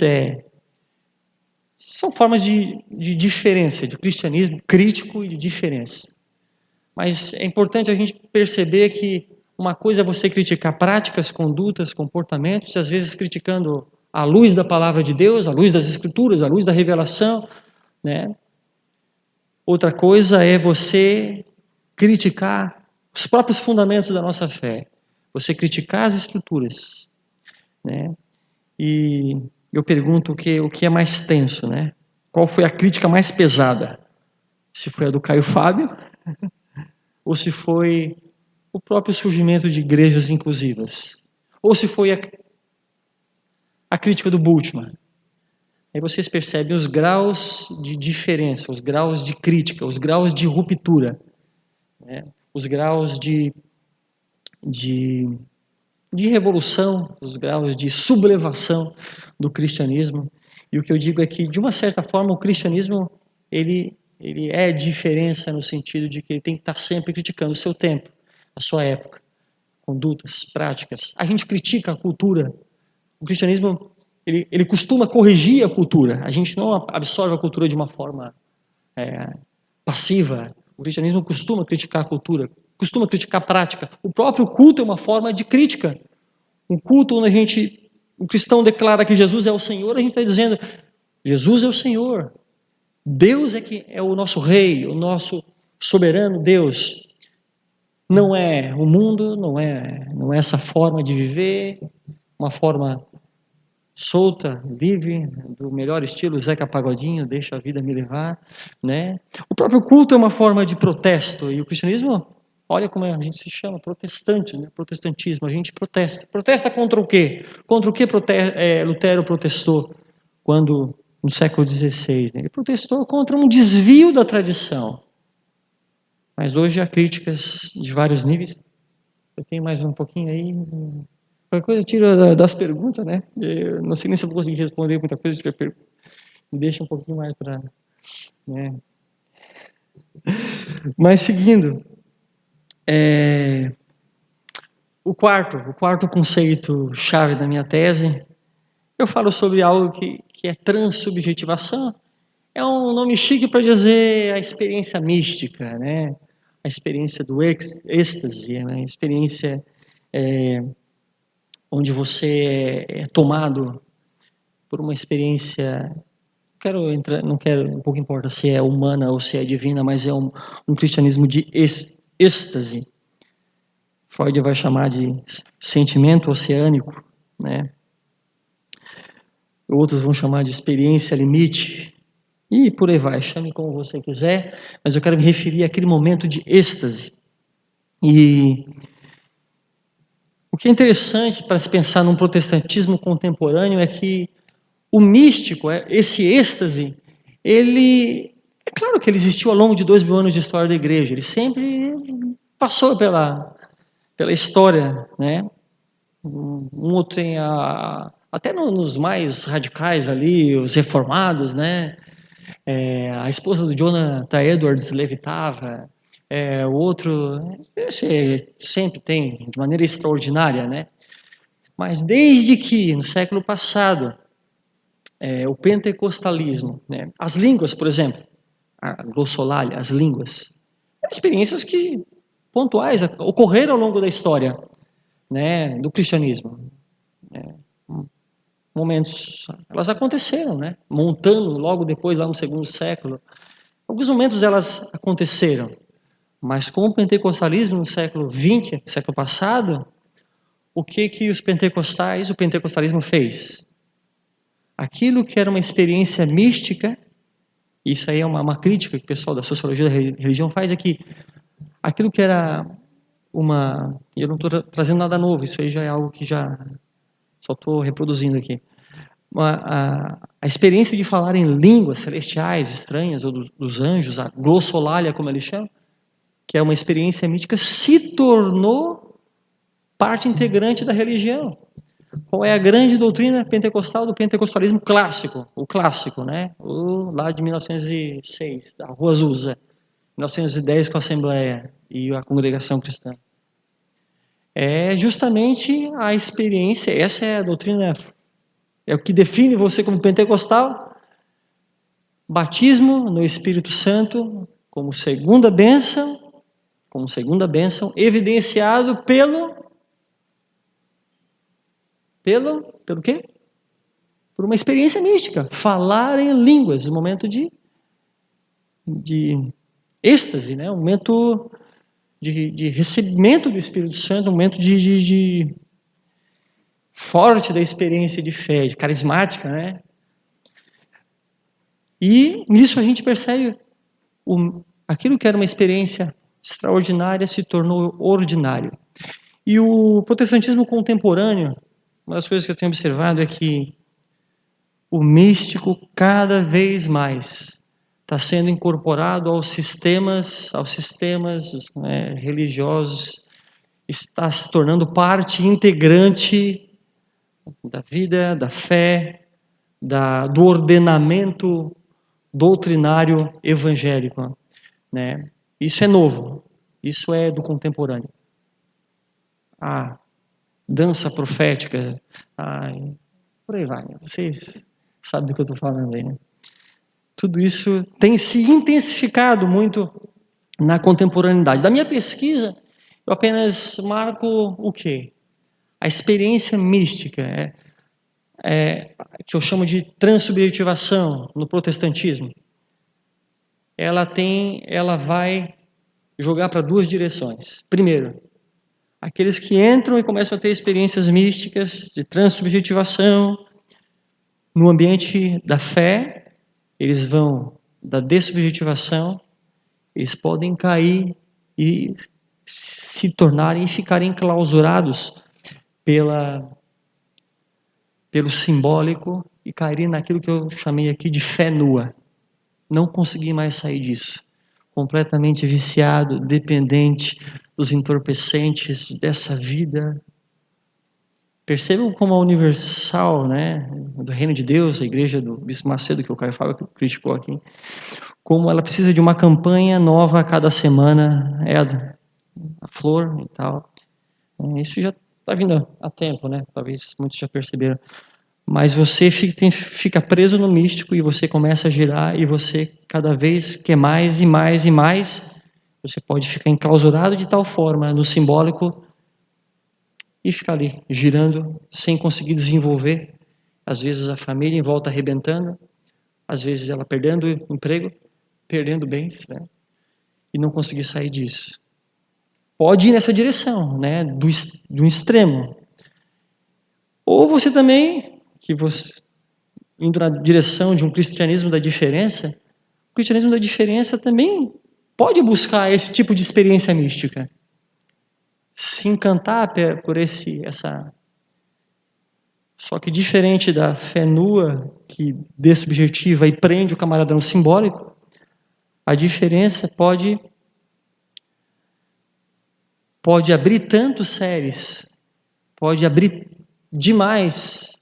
são formas de diferença, de cristianismo crítico e de diferença. Mas é importante a gente perceber que uma coisa é você criticar práticas, condutas, comportamentos, às vezes criticando à luz da palavra de Deus, à luz das Escrituras, à luz da revelação, né? Outra coisa é você criticar os próprios fundamentos da nossa fé, você criticar as Escrituras, né? E eu pergunto o que é mais tenso, né? Qual foi a crítica mais pesada? Se foi a do Caio Fábio ou se foi o próprio surgimento de igrejas inclusivas, ou se foi a crítica do Bultmann. Aí vocês percebem os graus de diferença, os graus de crítica, os graus de ruptura, né? Os graus de revolução, os graus de sublevação do cristianismo. E o que eu digo é que, de uma certa forma, o cristianismo ele é diferença no sentido de que ele tem que estar sempre criticando o seu tempo, a sua época, condutas, práticas. A gente critica a cultura. O cristianismo ele costuma corrigir a cultura. A gente não absorve a cultura de uma forma passiva. O cristianismo costuma criticar a cultura, costuma criticar a prática. O próprio culto é uma forma de crítica. Um culto onde o cristão declara que Jesus é o Senhor, a gente está dizendo, Jesus é o Senhor. Deus é que é o nosso rei, o nosso soberano Deus. Não é o mundo, não é essa forma de viver, uma forma solta, livre, do melhor estilo Zeca Pagodinho, deixa a vida me levar, né? O próprio culto é uma forma de protesto, e o cristianismo, olha como a gente se chama, protestante, né? Protestantismo, a gente protesta. Protesta contra o quê? Contra o que Lutero protestou quando, no século XVI, né? Ele protestou contra um desvio da tradição. Mas hoje há críticas de vários níveis. Eu tenho mais um pouquinho aí. Qualquer coisa tira das perguntas, né? Eu não sei nem se eu vou conseguir responder muita coisa, me deixa um pouquinho mais para... Né? Mas seguindo, o quarto conceito chave da minha tese, eu falo sobre algo que é transsubjetivação. É um nome chique para dizer a experiência mística, né? A experiência do êxtase, né? A experiência onde você é tomado por uma experiência, não quero, um pouco importa se é humana ou se é divina, mas é um cristianismo de êxtase. Freud vai chamar de sentimento oceânico, né? Outros vão chamar de experiência limite, e por aí vai, chame como você quiser, mas eu quero me referir àquele momento de êxtase. E o que é interessante para se pensar num protestantismo contemporâneo é que o místico, esse êxtase, é claro que ele existiu ao longo de 2000 anos de história da igreja, ele sempre passou pela história, né? Um outro tem até nos mais radicais ali, os reformados, né? A esposa do Jonathan Edwards levitava, o outro sempre tem, de maneira extraordinária, né? Mas desde que, no século passado, o pentecostalismo, né? As línguas, por exemplo, a glossolalia, as línguas, experiências que pontuais ocorreram ao longo da história, né, do cristianismo. Momentos, elas aconteceram, né? Montando logo depois, lá no segundo século. Alguns momentos elas aconteceram, mas com o pentecostalismo no século XX, século passado, o que o pentecostalismo fez? Aquilo que era uma experiência mística, isso aí é uma crítica que o pessoal da sociologia da religião faz, é que aquilo que era eu não estou trazendo nada novo, isso aí já é algo que só estou reproduzindo aqui. A experiência de falar em línguas celestiais, estranhas, ou dos anjos, a glossolalia, como eles chamam, que é uma experiência mística, se tornou parte integrante da religião. Qual é a grande doutrina pentecostal do pentecostalismo clássico? O clássico, né? O lá de 1906, da Rua Azusa, 1910 com a Assembleia e a Congregação Cristã. É justamente a experiência, essa é a doutrina, é o que define você como pentecostal. Batismo no Espírito Santo como segunda bênção, evidenciado pelo quê? Por uma experiência mística, falar em línguas, um momento de êxtase, né? Um momento de recebimento do Espírito Santo, um momento de forte da experiência de fé, de carismática, né? E nisso a gente percebe aquilo que era uma experiência extraordinária se tornou ordinário. E o protestantismo contemporâneo, uma das coisas que eu tenho observado é que o místico cada vez mais está sendo incorporado aos sistemas né, religiosos, está se tornando parte integrante da vida, da fé, do ordenamento doutrinário evangélico, né? Isso é novo, isso é do contemporâneo. A dança profética, por aí vai, né? Vocês sabem do que eu estou falando aí, né? Tudo isso tem se intensificado muito na contemporaneidade. Da minha pesquisa, eu apenas marco o quê? A experiência mística, que eu chamo de transubjetivação no protestantismo. Ela vai jogar para duas direções. Primeiro, aqueles que entram e começam a ter experiências místicas de transubjetivação no ambiente da fé, eles vão da dessubjetivação, eles podem cair e se tornarem e ficarem enclausurados pelo simbólico e caírem naquilo que eu chamei aqui de fé nua. Não consegui mais sair disso. Completamente viciado, dependente dos entorpecentes dessa vida. Percebam como a Universal, né, do Reino de Deus, a igreja do Bispo Macedo, que o Caio Fábio criticou aqui, como ela precisa de uma campanha nova a cada semana, a flor e tal. Isso já está vindo há tempo, né? Talvez muitos já perceberam. Mas você fica preso no místico e você começa a girar e você cada vez quer mais e mais e mais. Você pode ficar enclausurado de tal forma no simbólico e ficar ali girando sem conseguir desenvolver. Às vezes a família em volta arrebentando, às vezes ela perdendo o emprego, perdendo bens, né? E não conseguir sair disso. Pode ir nessa direção, né? Do extremo. Ou você também indo na direção de um cristianismo da diferença, o cristianismo da diferença também pode buscar esse tipo de experiência mística. Se encantar por essa... Só que diferente da fé nua, que dessubjetiva e prende o camarada no simbólico, a diferença pode abrir tantos séries, pode abrir demais.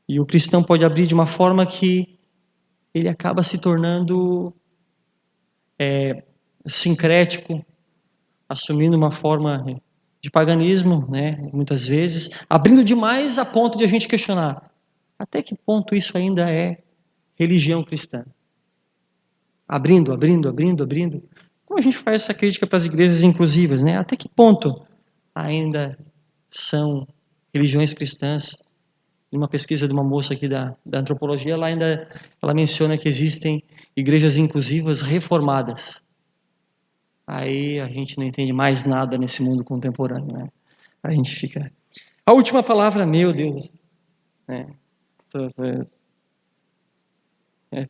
E o cristão pode abrir de uma forma que ele acaba se tornando sincrético, assumindo uma forma de paganismo, né, muitas vezes, abrindo demais a ponto de a gente questionar até que ponto isso ainda é religião cristã. Abrindo. Como a gente faz essa crítica para as igrejas inclusivas, né? Até que ponto ainda são religiões cristãs? Uma pesquisa de uma moça aqui da antropologia, ela menciona que existem igrejas inclusivas reformadas. Aí a gente não entende mais nada nesse mundo contemporâneo, né? A gente fica... A última palavra, meu Deus,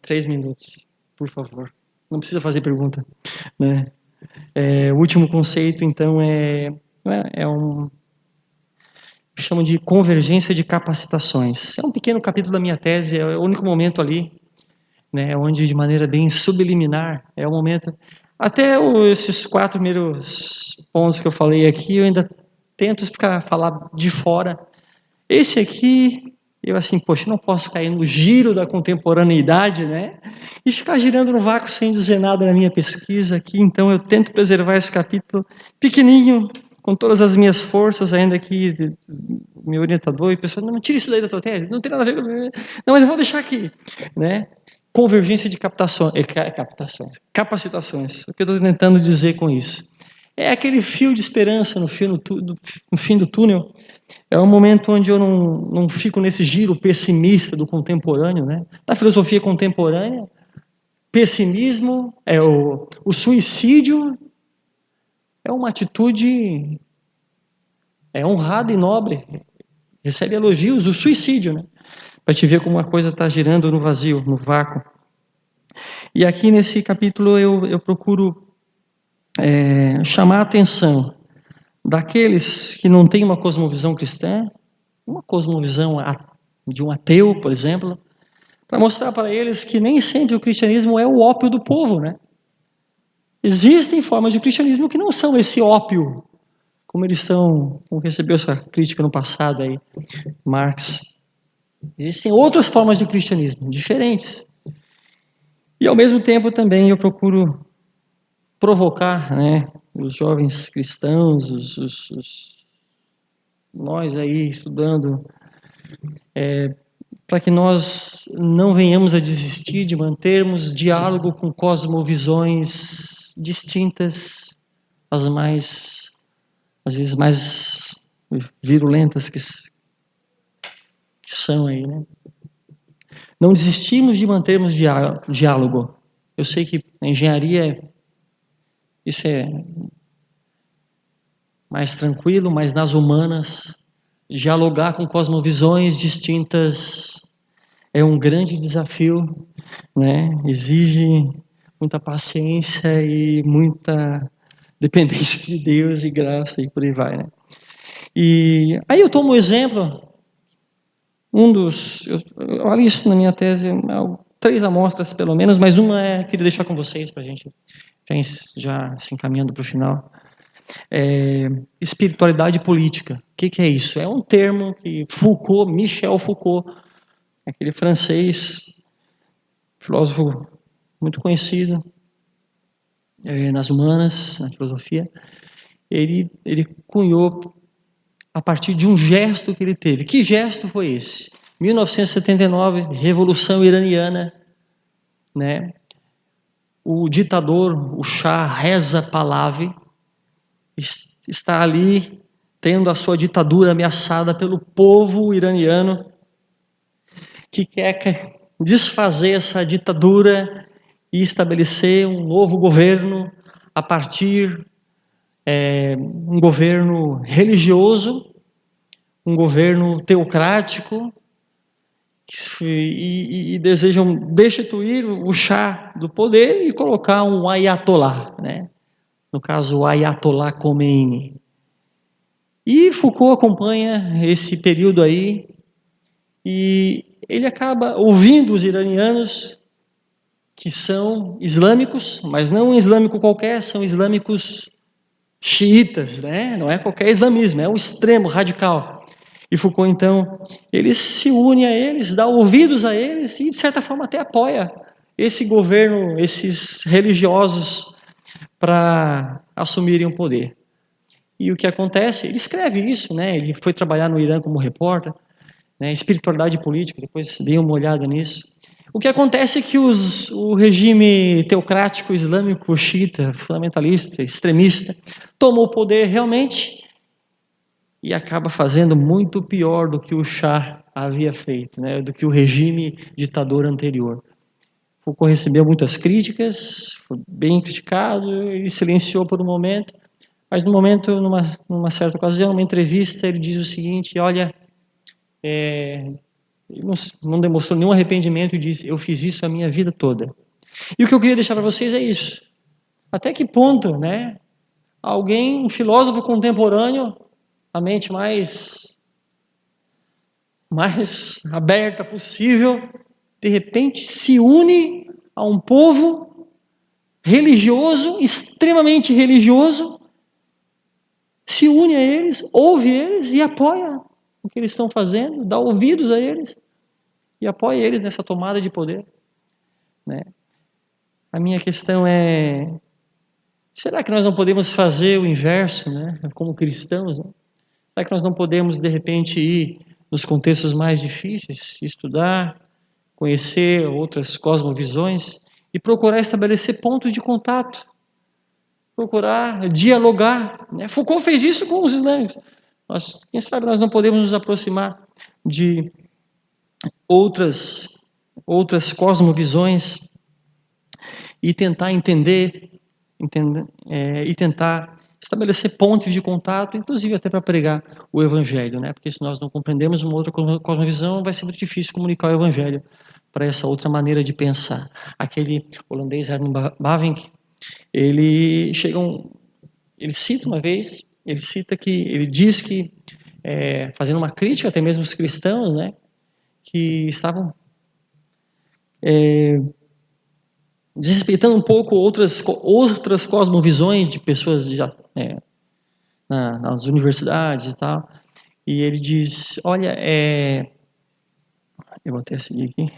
3 minutos, por favor. Não precisa fazer pergunta, né? O último conceito, então, chamo de convergência de capacitações. É um pequeno capítulo da minha tese, é o único momento ali, né, onde de maneira bem subliminar, é o momento... Até esses 4 primeiros pontos que eu falei aqui, eu ainda tento falar de fora, Esse aqui, eu assim, poxa, não posso cair no giro da contemporaneidade, né? E ficar girando no vácuo sem dizer nada na minha pesquisa aqui. Então eu tento preservar esse capítulo pequenininho, com todas as minhas forças, ainda que meu orientador e pessoal, não tira isso daí da tua tese, não tem nada a ver com... Não, mas eu vou deixar aqui, né? Convergência de capacitações. O que eu estou tentando dizer com isso? É aquele fio de esperança no fim do túnel. É um momento onde eu não fico nesse giro pessimista do contemporâneo, né? Da filosofia contemporânea, pessimismo, o suicídio é uma atitude honrada e nobre, recebe elogios, o suicídio, né? Para te ver como a coisa está girando no vazio, no vácuo. E aqui nesse capítulo eu procuro chamar a atenção daqueles que não têm uma cosmovisão cristã, uma cosmovisão de um ateu, por exemplo, para mostrar para eles que nem sempre o cristianismo é o ópio do povo, né? Existem formas de cristianismo que não são esse ópio, como recebeu essa crítica no passado aí, Marx. Existem outras formas de cristianismo, diferentes. E ao mesmo tempo também eu procuro provocar, né, os jovens cristãos, nós aí estudando, para que nós não venhamos a desistir de mantermos diálogo com cosmovisões distintas, às vezes mais virulentas que são aí, né? Não desistimos de mantermos diálogo. Eu sei que na engenharia isso é mais tranquilo, mas nas humanas, dialogar com cosmovisões distintas é um grande desafio, né? Exige muita paciência e muita dependência de Deus e graça e por aí vai, né? E aí eu tomo um exemplo, eu olho isso na minha tese, 3 amostras pelo menos, mas uma queria deixar com vocês para a gente já se encaminhando para o final. Espiritualidade política. O que é isso? É um termo que Michel Foucault, aquele francês, filósofo muito conhecido nas humanas, na filosofia, ele cunhou a partir de um gesto que ele teve. Que gesto foi esse? 1979, Revolução Iraniana, né? O ditador, o Shah Reza Pahlavi, está ali tendo a sua ditadura ameaçada pelo povo iraniano, que quer desfazer essa ditadura e estabelecer um novo governo a partir um governo religioso, um governo teocrático, e desejam destituir o Shah do poder e colocar um Ayatollah, né? No caso, o Ayatollah Khomeini. E Foucault acompanha esse período aí e ele acaba ouvindo os iranianos que são islâmicos, mas não um islâmico qualquer, são islâmicos xiitas, né? Não é qualquer islamismo, é um extremo radical. E Foucault, então, ele se une a eles, dá ouvidos a eles e, de certa forma, até apoia esse governo, esses religiosos, para assumirem o poder. E o que acontece? Ele escreve isso, né? Ele foi trabalhar no Irã como repórter, né? Espiritualidade política, depois dei uma olhada nisso. O que acontece é que o regime teocrático islâmico, xiita, fundamentalista, extremista, tomou o poder realmente e acaba fazendo muito pior do que o Shah havia feito, né? Do que o regime ditador anterior. Foucault recebeu muitas críticas, foi bem criticado e silenciou por um momento, mas no momento, numa certa ocasião, numa entrevista, ele diz o seguinte, olha, não demonstrou nenhum arrependimento e diz, eu fiz isso a minha vida toda. E o que eu queria deixar para vocês é isso. Até que ponto, né? Um filósofo contemporâneo, a mente mais aberta possível, de repente se une a um povo religioso, extremamente religioso, se une a eles, ouve eles e apoia o que eles estão fazendo, dá ouvidos a eles e apoia eles nessa tomada de poder, né? A minha questão é, será que nós não podemos fazer o inverso, né? Como cristãos, né? Será que nós não podemos, de repente, ir nos contextos mais difíceis, estudar, conhecer outras cosmovisões e procurar estabelecer pontos de contato, procurar dialogar, né? Foucault fez isso com os islâmicos. Quem sabe nós não podemos nos aproximar de outras cosmovisões e tentar entender e tentar estabelecer pontos de contato, inclusive até para pregar o evangelho, né? Porque se nós não compreendermos uma outra cosmovisão, vai ser muito difícil comunicar o evangelho para essa outra maneira de pensar. Aquele holandês Herman Bavinck, ele cita uma vez, ele diz que fazendo uma crítica até mesmo aos cristãos, né, que estavam desrespeitando um pouco outras cosmovisões de pessoas nas universidades e tal. E ele diz, olha, eu vou até seguir aqui.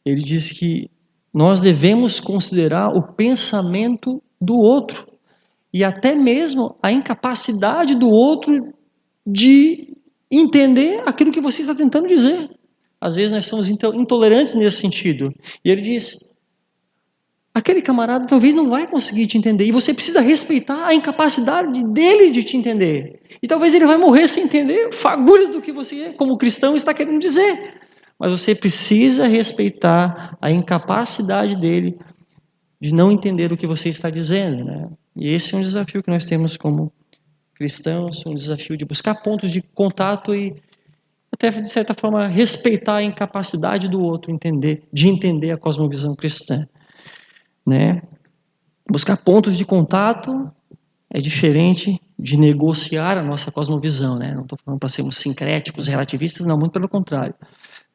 Ele diz que nós devemos considerar o pensamento do outro e até mesmo a incapacidade do outro de entender aquilo que você está tentando dizer. Às vezes nós somos intolerantes nesse sentido. E ele diz, aquele camarada talvez não vai conseguir te entender e você precisa respeitar a incapacidade dele de te entender. E talvez ele vai morrer sem entender fagulhas do que você, como cristão, está querendo dizer. Mas você precisa respeitar a incapacidade dele de não entender o que você está dizendo, né? E esse é um desafio que nós temos como cristãos, um desafio de buscar pontos de contato e até, de certa forma, respeitar a incapacidade do outro de entender a cosmovisão cristã, né? Buscar pontos de contato é diferente de negociar a nossa cosmovisão, né? Não estou falando para sermos sincréticos, relativistas, não, muito pelo contrário,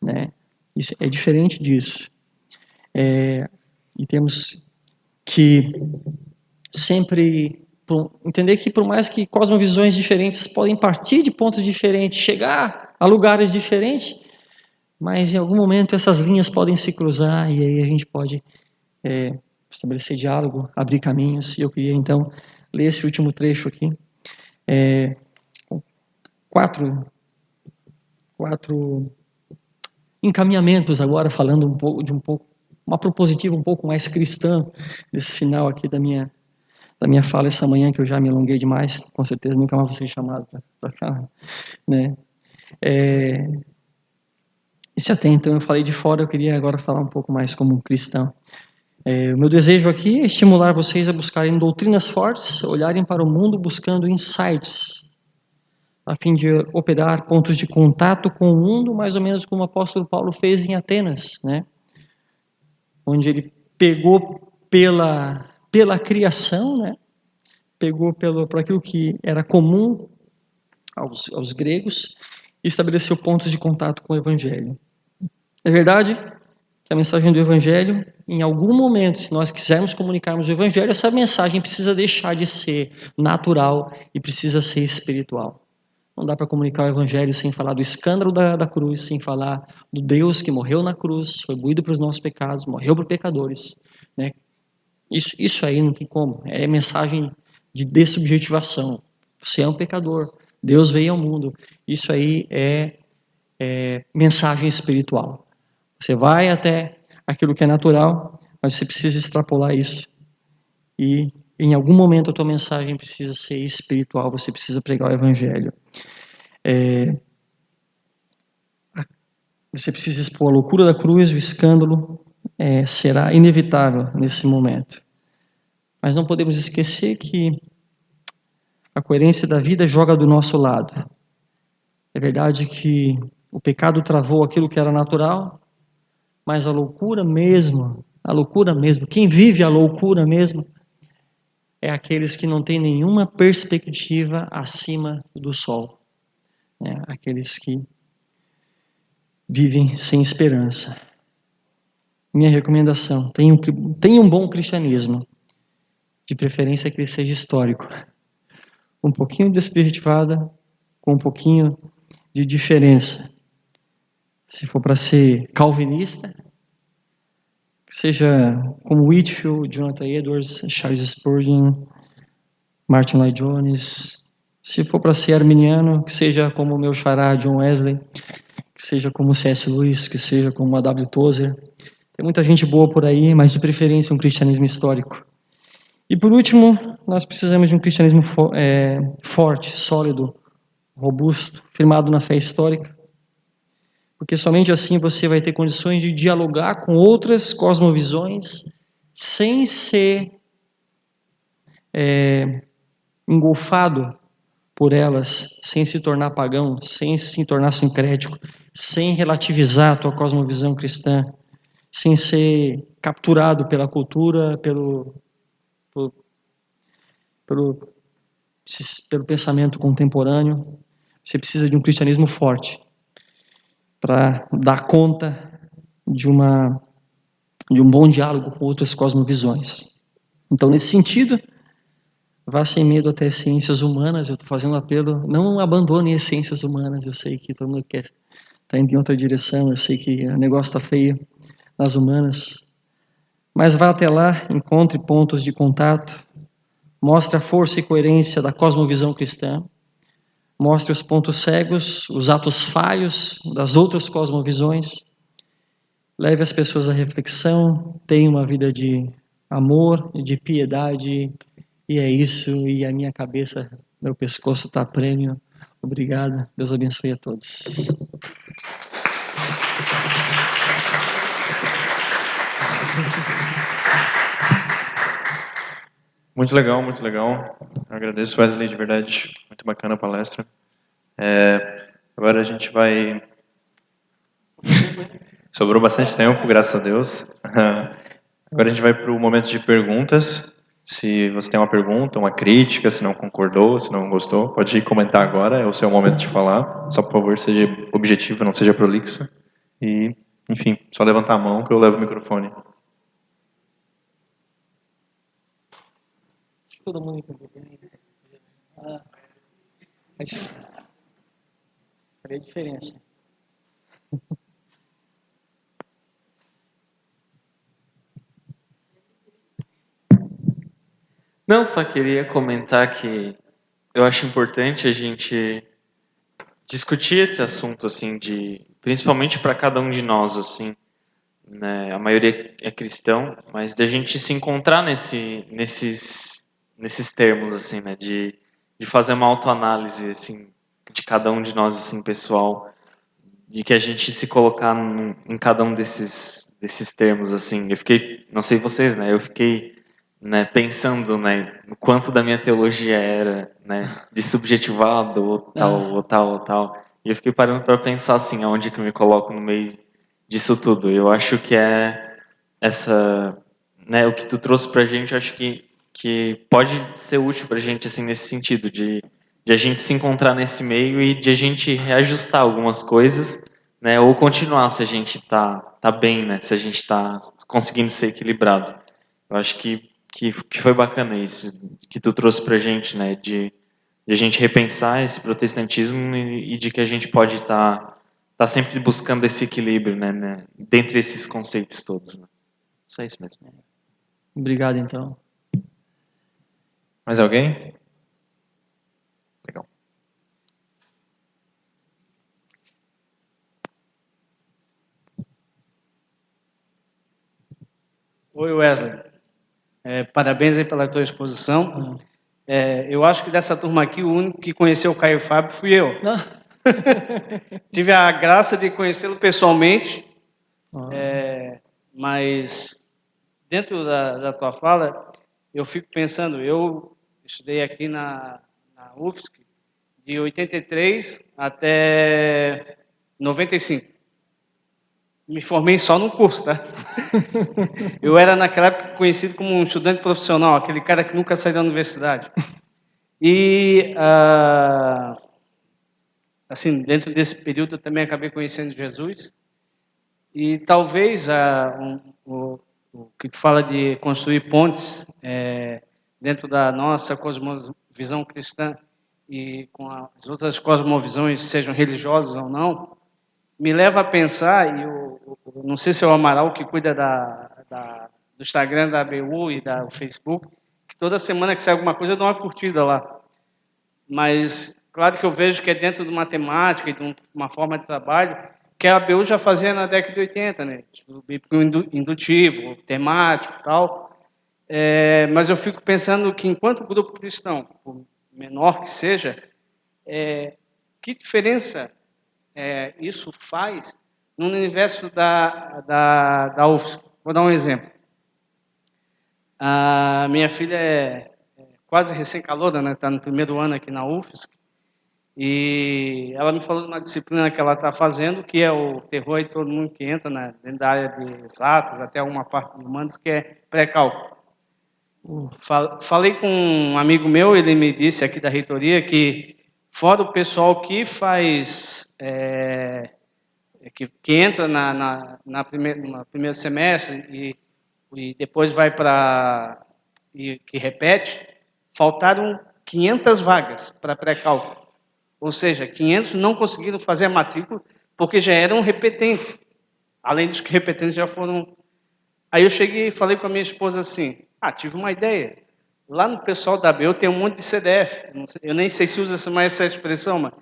né? Isso é diferente disso. E temos que sempre entender que por mais que cosmovisões diferentes podem partir de pontos diferentes, chegar a lugares diferentes, mas em algum momento essas linhas podem se cruzar e aí a gente pode estabelecer diálogo, abrir caminhos. E eu queria então ler esse último trecho aqui. Quatro encaminhamentos agora, falando uma propositiva um pouco mais cristã, nesse final aqui da minha fala essa manhã, que eu já me alonguei demais, com certeza nunca mais vou ser chamado para cá, né? E se até então eu falei de fora, eu queria agora falar um pouco mais como um cristão. O meu desejo aqui é estimular vocês a buscarem doutrinas fortes, olharem para o mundo buscando insights, a fim de operar pontos de contato com o mundo, mais ou menos como o apóstolo Paulo fez em Atenas, né? Onde ele pegou pela criação, né? Pegou por aquilo que era comum aos gregos e estabeleceu pontos de contato com o evangelho. É verdade que a mensagem do evangelho, em algum momento, se nós quisermos comunicarmos o evangelho, essa mensagem precisa deixar de ser natural e precisa ser espiritual. Não dá para comunicar o evangelho sem falar do escândalo da cruz, sem falar do Deus que morreu na cruz, foi moído para os nossos pecados, morreu por pecadores, né? Isso aí não tem como. É mensagem de dessubjetivação. Você é um pecador. Deus veio ao mundo. Isso aí é mensagem espiritual. Você vai até aquilo que é natural, mas você precisa extrapolar isso. E em algum momento a tua mensagem precisa ser espiritual. Você precisa pregar o evangelho. Você precisa expor a loucura da cruz, o escândalo será inevitável nesse momento. Mas não podemos esquecer que a coerência da vida joga do nosso lado. É verdade que o pecado travou aquilo que era natural, mas a loucura mesmo, quem vive a loucura mesmo, é aqueles que não têm nenhuma perspectiva acima do sol. Aqueles que vivem sem esperança. Minha recomendação, tenha um bom cristianismo, de preferência que ele seja histórico, um pouquinho desperdiçada, com um pouquinho de diferença. Se for para ser calvinista, que seja como Whitefield, Jonathan Edwards, Charles Spurgeon, Martin Lloyd-Jones. Se for para ser arminiano, que seja como o meu xará John Wesley, que seja como C.S. Lewis, que seja como a W. Tozer. Tem muita gente boa por aí, mas de preferência um cristianismo histórico. E por último, nós precisamos de um cristianismo forte, sólido, robusto, firmado na fé histórica, porque somente assim você vai ter condições de dialogar com outras cosmovisões sem ser engolfado por elas, sem se tornar pagão, sem se tornar sincrético, sem relativizar a tua cosmovisão cristã, sem ser capturado pela cultura, pelo pensamento contemporâneo. Você precisa de um cristianismo forte para dar conta de um bom diálogo com outras cosmovisões. Então, nesse sentido, vá sem medo até as ciências humanas. Eu estou fazendo um apelo, não abandone as ciências humanas. Eu sei que todo mundo quer estar indo em outra direção, eu sei que o negócio está feio nas humanas. Mas vá até lá, encontre pontos de contato, mostre a força e coerência da cosmovisão cristã, mostre os pontos cegos, os atos falhos das outras cosmovisões, leve as pessoas à reflexão, tenha uma vida de amor, de piedade, e é isso, e a minha cabeça, meu pescoço está prêmio. Obrigado, Deus abençoe a todos. Muito legal, muito legal. Eu agradeço, Wesley, de verdade. Muito bacana a palestra. Agora a gente vai... Sobrou bastante tempo, graças a Deus. Agora a gente vai para o momento de perguntas. Se você tem uma pergunta, uma crítica, se não concordou, se não gostou, pode comentar agora, é o seu momento de falar. Só, por favor, seja objetivo, não seja prolixo. E, enfim, só levantar a mão que eu levo o microfone. Todo mundo entendeu. Faria a diferença. Não, só queria comentar que eu acho importante a gente discutir esse assunto, assim, principalmente para cada um de nós, assim, né? A maioria é cristão, mas da gente se encontrar nesses termos, assim, né? De fazer uma autoanálise, assim, de cada um de nós, assim, pessoal, de que a gente se colocar em cada um desses termos, assim. Eu fiquei, não sei vocês, né? Eu fiquei, né, pensando, né, no quanto da minha teologia era, né, de subjetivado ou tal. E eu fiquei parando para pensar assim, aonde que eu me coloco no meio disso tudo. Eu acho que é essa, né, o que tu trouxe pra gente, eu acho que pode ser útil pra gente assim nesse sentido de a gente se encontrar nesse meio e de a gente reajustar algumas coisas, né, ou continuar se a gente tá bem, né, se a gente tá conseguindo ser equilibrado. Eu acho que foi bacana isso que tu trouxe pra gente, né, de a gente repensar esse protestantismo e de que a gente pode tá sempre buscando esse equilíbrio, né, dentre esses conceitos todos. Né? Só isso mesmo. Obrigado, então. Mais alguém? Legal. Oi, Wesley. Parabéns aí pela tua exposição. Eu acho que dessa turma aqui, o único que conheceu o Caio Fábio fui eu. Tive a graça de conhecê-lo pessoalmente, mas dentro da tua fala, eu fico pensando, eu estudei aqui na UFSC de 83 até 95. Me formei só no curso, tá? Eu era naquela época conhecido como um estudante profissional, aquele cara que nunca saiu da universidade. E, assim, dentro desse período eu também acabei conhecendo Jesus. E talvez o que tu fala de construir pontes dentro da nossa cosmovisão cristã e com as outras cosmovisões, sejam religiosas ou não, me leva a pensar, e eu não sei se é o Amaral que cuida do Instagram da ABU e do Facebook, que toda semana que sai alguma coisa eu dou uma curtida lá. Mas, claro que eu vejo que é dentro de uma temática e de uma forma de trabalho que a ABU já fazia na década de 80, né? Tipo, bíblico indutivo, temático e tal. Mas eu fico pensando que, enquanto grupo cristão, por menor que seja, que diferença isso faz no universo da UFSC? Vou dar um exemplo. A minha filha é quase recém-caloura, né? Está no primeiro ano aqui na UFSC. E ela me falou de uma disciplina que ela está fazendo, que é o terror de todo mundo que entra dentro da área de exatas, até uma parte de humanos, que é pré-cálculo. Falei com um amigo meu, ele me disse aqui da reitoria que, fora o pessoal que faz, que entra no primeiro semestre e depois vai para, e que repete, faltaram 500 vagas para pré-cálculo. Ou seja, 500 não conseguiram fazer a matrícula porque já eram repetentes. Além dos que repetentes já foram. Aí eu cheguei e falei com a minha esposa assim: tive uma ideia. Lá no pessoal da ABU tem um monte de CDF. Eu nem sei se usa mais essa expressão, mas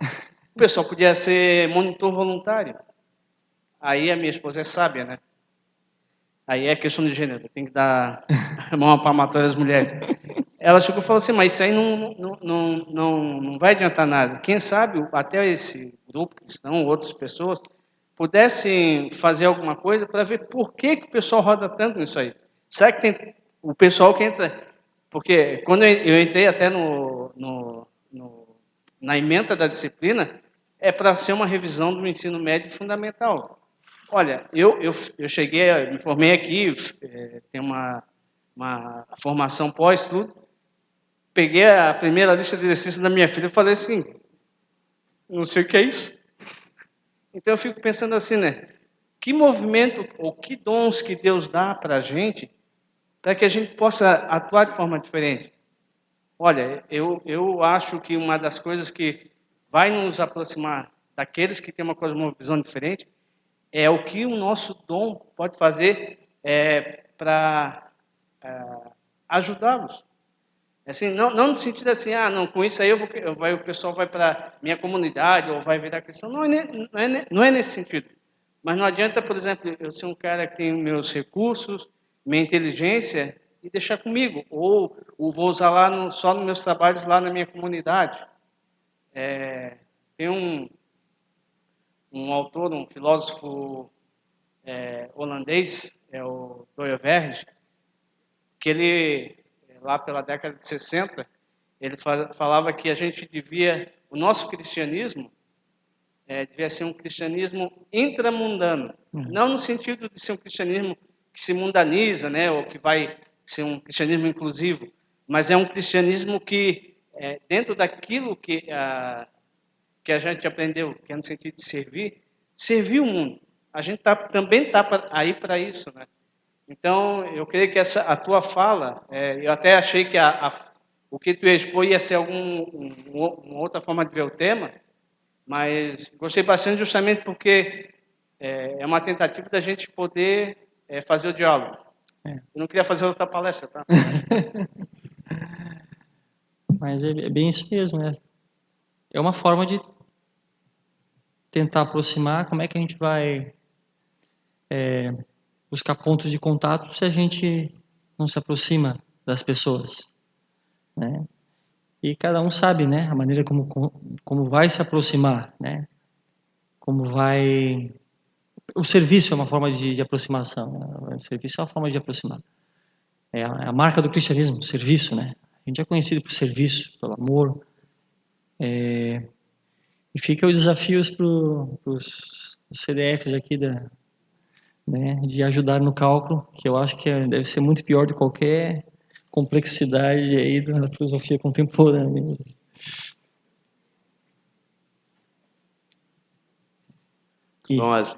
o pessoal podia ser monitor voluntário. Aí a minha esposa é sábia, né? Aí é questão de gênero, tem que dar mão à palmatória às mulheres. Ela chegou e falou assim, mas isso aí não vai adiantar nada. Quem sabe até esse grupo cristão, outras pessoas, pudessem fazer alguma coisa para ver por que o pessoal roda tanto nisso aí. Será que tem o pessoal que entra... Porque quando eu entrei até na ementa da disciplina, é para ser uma revisão do ensino médio fundamental. Olha, eu cheguei, me formei aqui, tenho uma formação pós, tudo. Peguei a primeira lista de exercícios da minha filha e falei assim, não sei o que é isso. Então eu fico pensando assim, né? Que movimento ou que dons que Deus dá para a gente para que a gente possa atuar de forma diferente? Olha, eu acho que uma das coisas que vai nos aproximar daqueles que têm uma visão diferente é o que o nosso dom pode fazer para ajudá-los. Assim, não no sentido assim, não, com isso aí o pessoal vai para minha comunidade ou vai virar cristão. Não é nesse sentido. Mas não adianta, por exemplo, eu ser um cara que tem meus recursos, minha inteligência e deixar comigo. Ou vou usar lá só nos meus trabalhos lá na minha comunidade. Tem um autor, um filósofo holandês, é o Doyeverge, que ele, lá pela década de 60, ele falava que a gente o nosso cristianismo devia ser um cristianismo intramundano. Não no sentido de ser um cristianismo que se mundaniza, né, ou que vai ser um cristianismo inclusivo, mas é um cristianismo que, dentro daquilo que a gente aprendeu, que é no sentido de servir o mundo. A gente também está aí para isso, né? Então, eu creio que a tua fala, eu até achei que o que tu ia expor ia ser uma outra forma de ver o tema, mas gostei bastante justamente porque é uma tentativa da gente poder fazer o diálogo. Eu não queria fazer outra palestra, tá? Mas é bem isso mesmo, né? É uma forma de tentar aproximar. Como é que a gente vai buscar pontos de contato se a gente não se aproxima das pessoas, né? E cada um sabe, né, a maneira como vai se aproximar, né? Como vai... O serviço é uma forma de aproximação, né? O serviço é uma forma de aproximar. É a marca do cristianismo, o serviço, né? A gente é conhecido por serviço, pelo amor. E fica os desafios para os CDFs aqui né, de ajudar no cálculo, que eu acho que deve ser muito pior de qualquer complexidade aí da filosofia contemporânea. Bom, mas,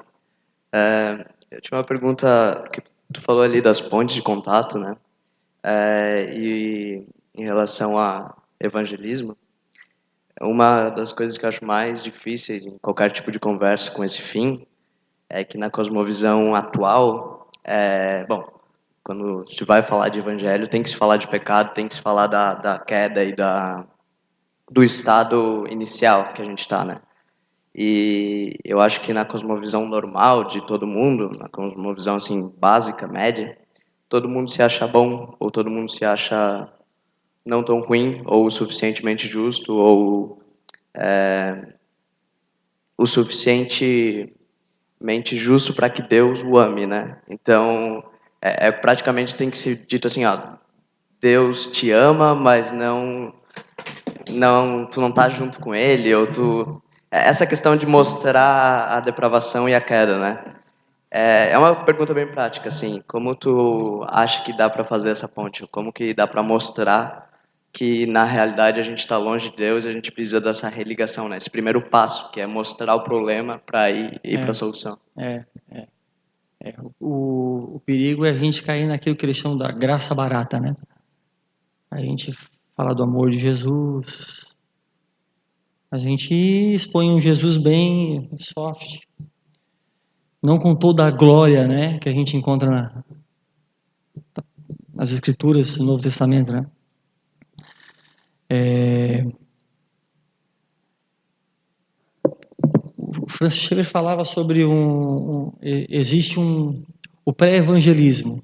eu tinha uma pergunta que tu falou ali das pontes de contato, né? E em relação a evangelismo, Uma das coisas que eu acho mais difíceis em qualquer tipo de conversa com esse fim é que na cosmovisão atual, bom, quando se vai falar de evangelho, tem que se falar de pecado, tem que se falar da queda e do estado inicial que a gente está, né? E eu acho que na cosmovisão normal de todo mundo, na cosmovisão assim básica, média, todo mundo se acha bom ou todo mundo se acha não tão ruim ou o suficientemente justo ou o suficientemente justo para que Deus o ame, né? Então, praticamente tem que ser dito assim, ó, Deus te ama, mas tu não tá junto com ele, ou tu... Essa questão de mostrar a depravação e a queda, né? É uma pergunta bem prática, assim, como tu acha que dá para fazer essa ponte? Como que dá para mostrar que, na realidade, a gente está longe de Deus e a gente precisa dessa religação, né? Esse primeiro passo, que é mostrar o problema para ir para a solução. O perigo é a gente cair naquilo que eles chamam da graça barata, né? A gente fala do amor de Jesus, a gente expõe um Jesus bem soft, não com toda a glória, né, que a gente encontra nas Escrituras do Novo Testamento, né? O Francis Schaeffer falava sobre existe o pré-evangelismo,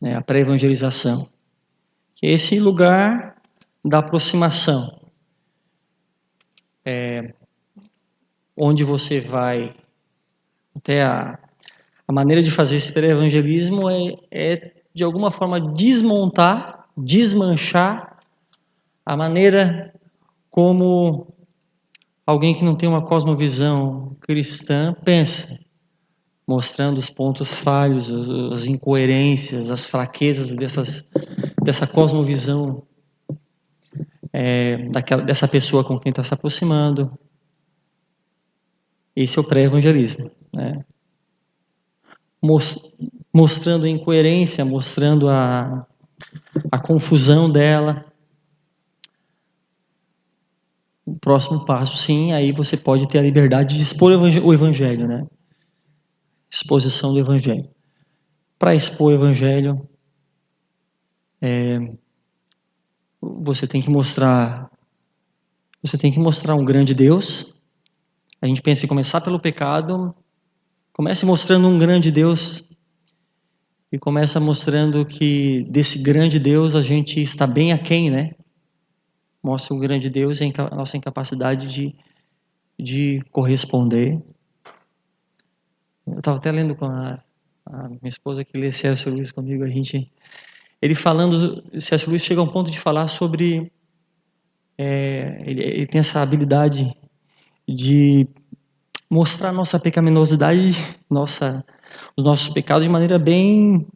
né, a pré-evangelização, que é esse lugar da aproximação, onde você vai até a maneira de fazer esse pré-evangelismo é de alguma forma desmontar, desmanchar a maneira como alguém que não tem uma cosmovisão cristã pensa, mostrando os pontos falhos, as incoerências, as fraquezas dessa cosmovisão dessa pessoa com quem está se aproximando. Esse é o pré-evangelismo, né? Mostrando a incoerência, mostrando a confusão dela. O próximo passo, sim, aí você pode ter a liberdade de expor o evangelho, né? Exposição do evangelho. Para expor o evangelho, você tem que mostrar um grande Deus. A gente pensa em começar pelo pecado, comece mostrando um grande Deus e começa mostrando que desse grande Deus a gente está bem aquém, né? Mostra o grande Deus e a nossa incapacidade de corresponder. Eu estava até lendo com a minha esposa que lê C.S. Lewis comigo, ele falando, C.S. Lewis chega a um ponto de falar sobre, ele tem essa habilidade de mostrar nossa pecaminosidade, os nossos pecados de maneira bem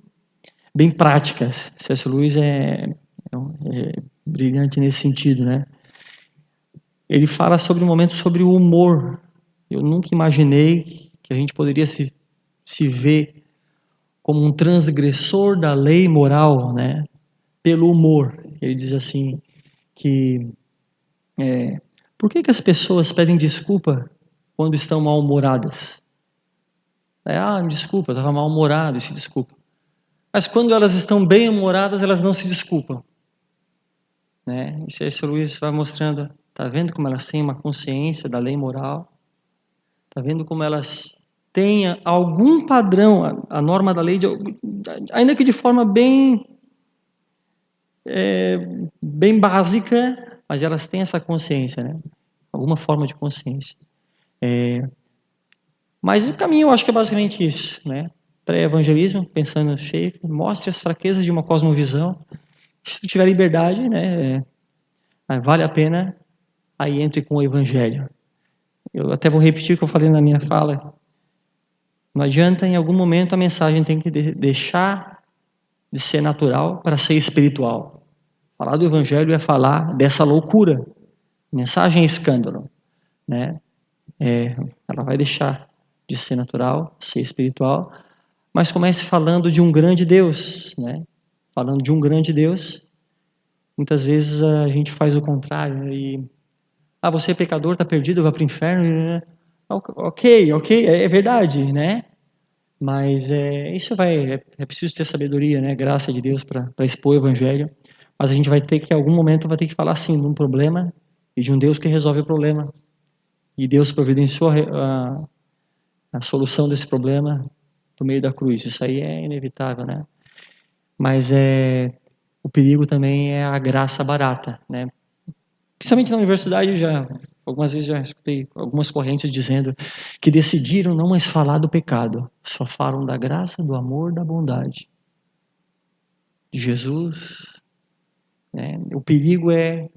prática. C.S. Lewis é brilhante nesse sentido, né? Ele fala sobre um momento sobre o humor. Eu nunca imaginei que a gente poderia se ver como um transgressor da lei moral, né? Pelo humor. Ele diz assim que por que as pessoas pedem desculpa quando estão mal-humoradas? Desculpa, eu estava mal-humorado, se desculpa. Mas quando elas estão bem-humoradas, elas não se desculpam, né? E C.S. Lewis vai mostrando, tá vendo como elas têm uma consciência da lei moral? Tá vendo como elas têm algum padrão, a norma da lei, ainda que de forma bem básica, mas elas têm essa consciência, né? Alguma forma de consciência. Mas o caminho eu acho que é basicamente isso, né? Pré-evangelismo, pensando no Schaeffer, mostre as fraquezas de uma cosmovisão. Se tiver liberdade, né, vale a pena, aí entre com o evangelho. Eu até vou repetir o que eu falei na minha fala. Não adianta, em algum momento, a mensagem tem que deixar de ser natural para ser espiritual. Falar do evangelho é falar dessa loucura. Mensagem é escândalo, né? Ela vai deixar de ser natural, ser espiritual, mas comece falando de um grande Deus, né? Falando de um grande Deus. Muitas vezes a gente faz o contrário e você é pecador, está perdido, vai para o inferno, né? Ok, é verdade, né? Mas é preciso ter sabedoria, né? Graça de Deus para expor o evangelho. Mas a gente vai ter que, em algum momento, vai ter que falar sim de um problema e de um Deus que resolve o problema. E Deus providenciou a solução desse problema por meio da cruz. Isso aí é inevitável, né? Mas o perigo também é a graça barata, né? Principalmente na universidade, algumas vezes já escutei algumas correntes dizendo que decidiram não mais falar do pecado, só falam da graça, do amor, da bondade de Jesus, né? O perigo é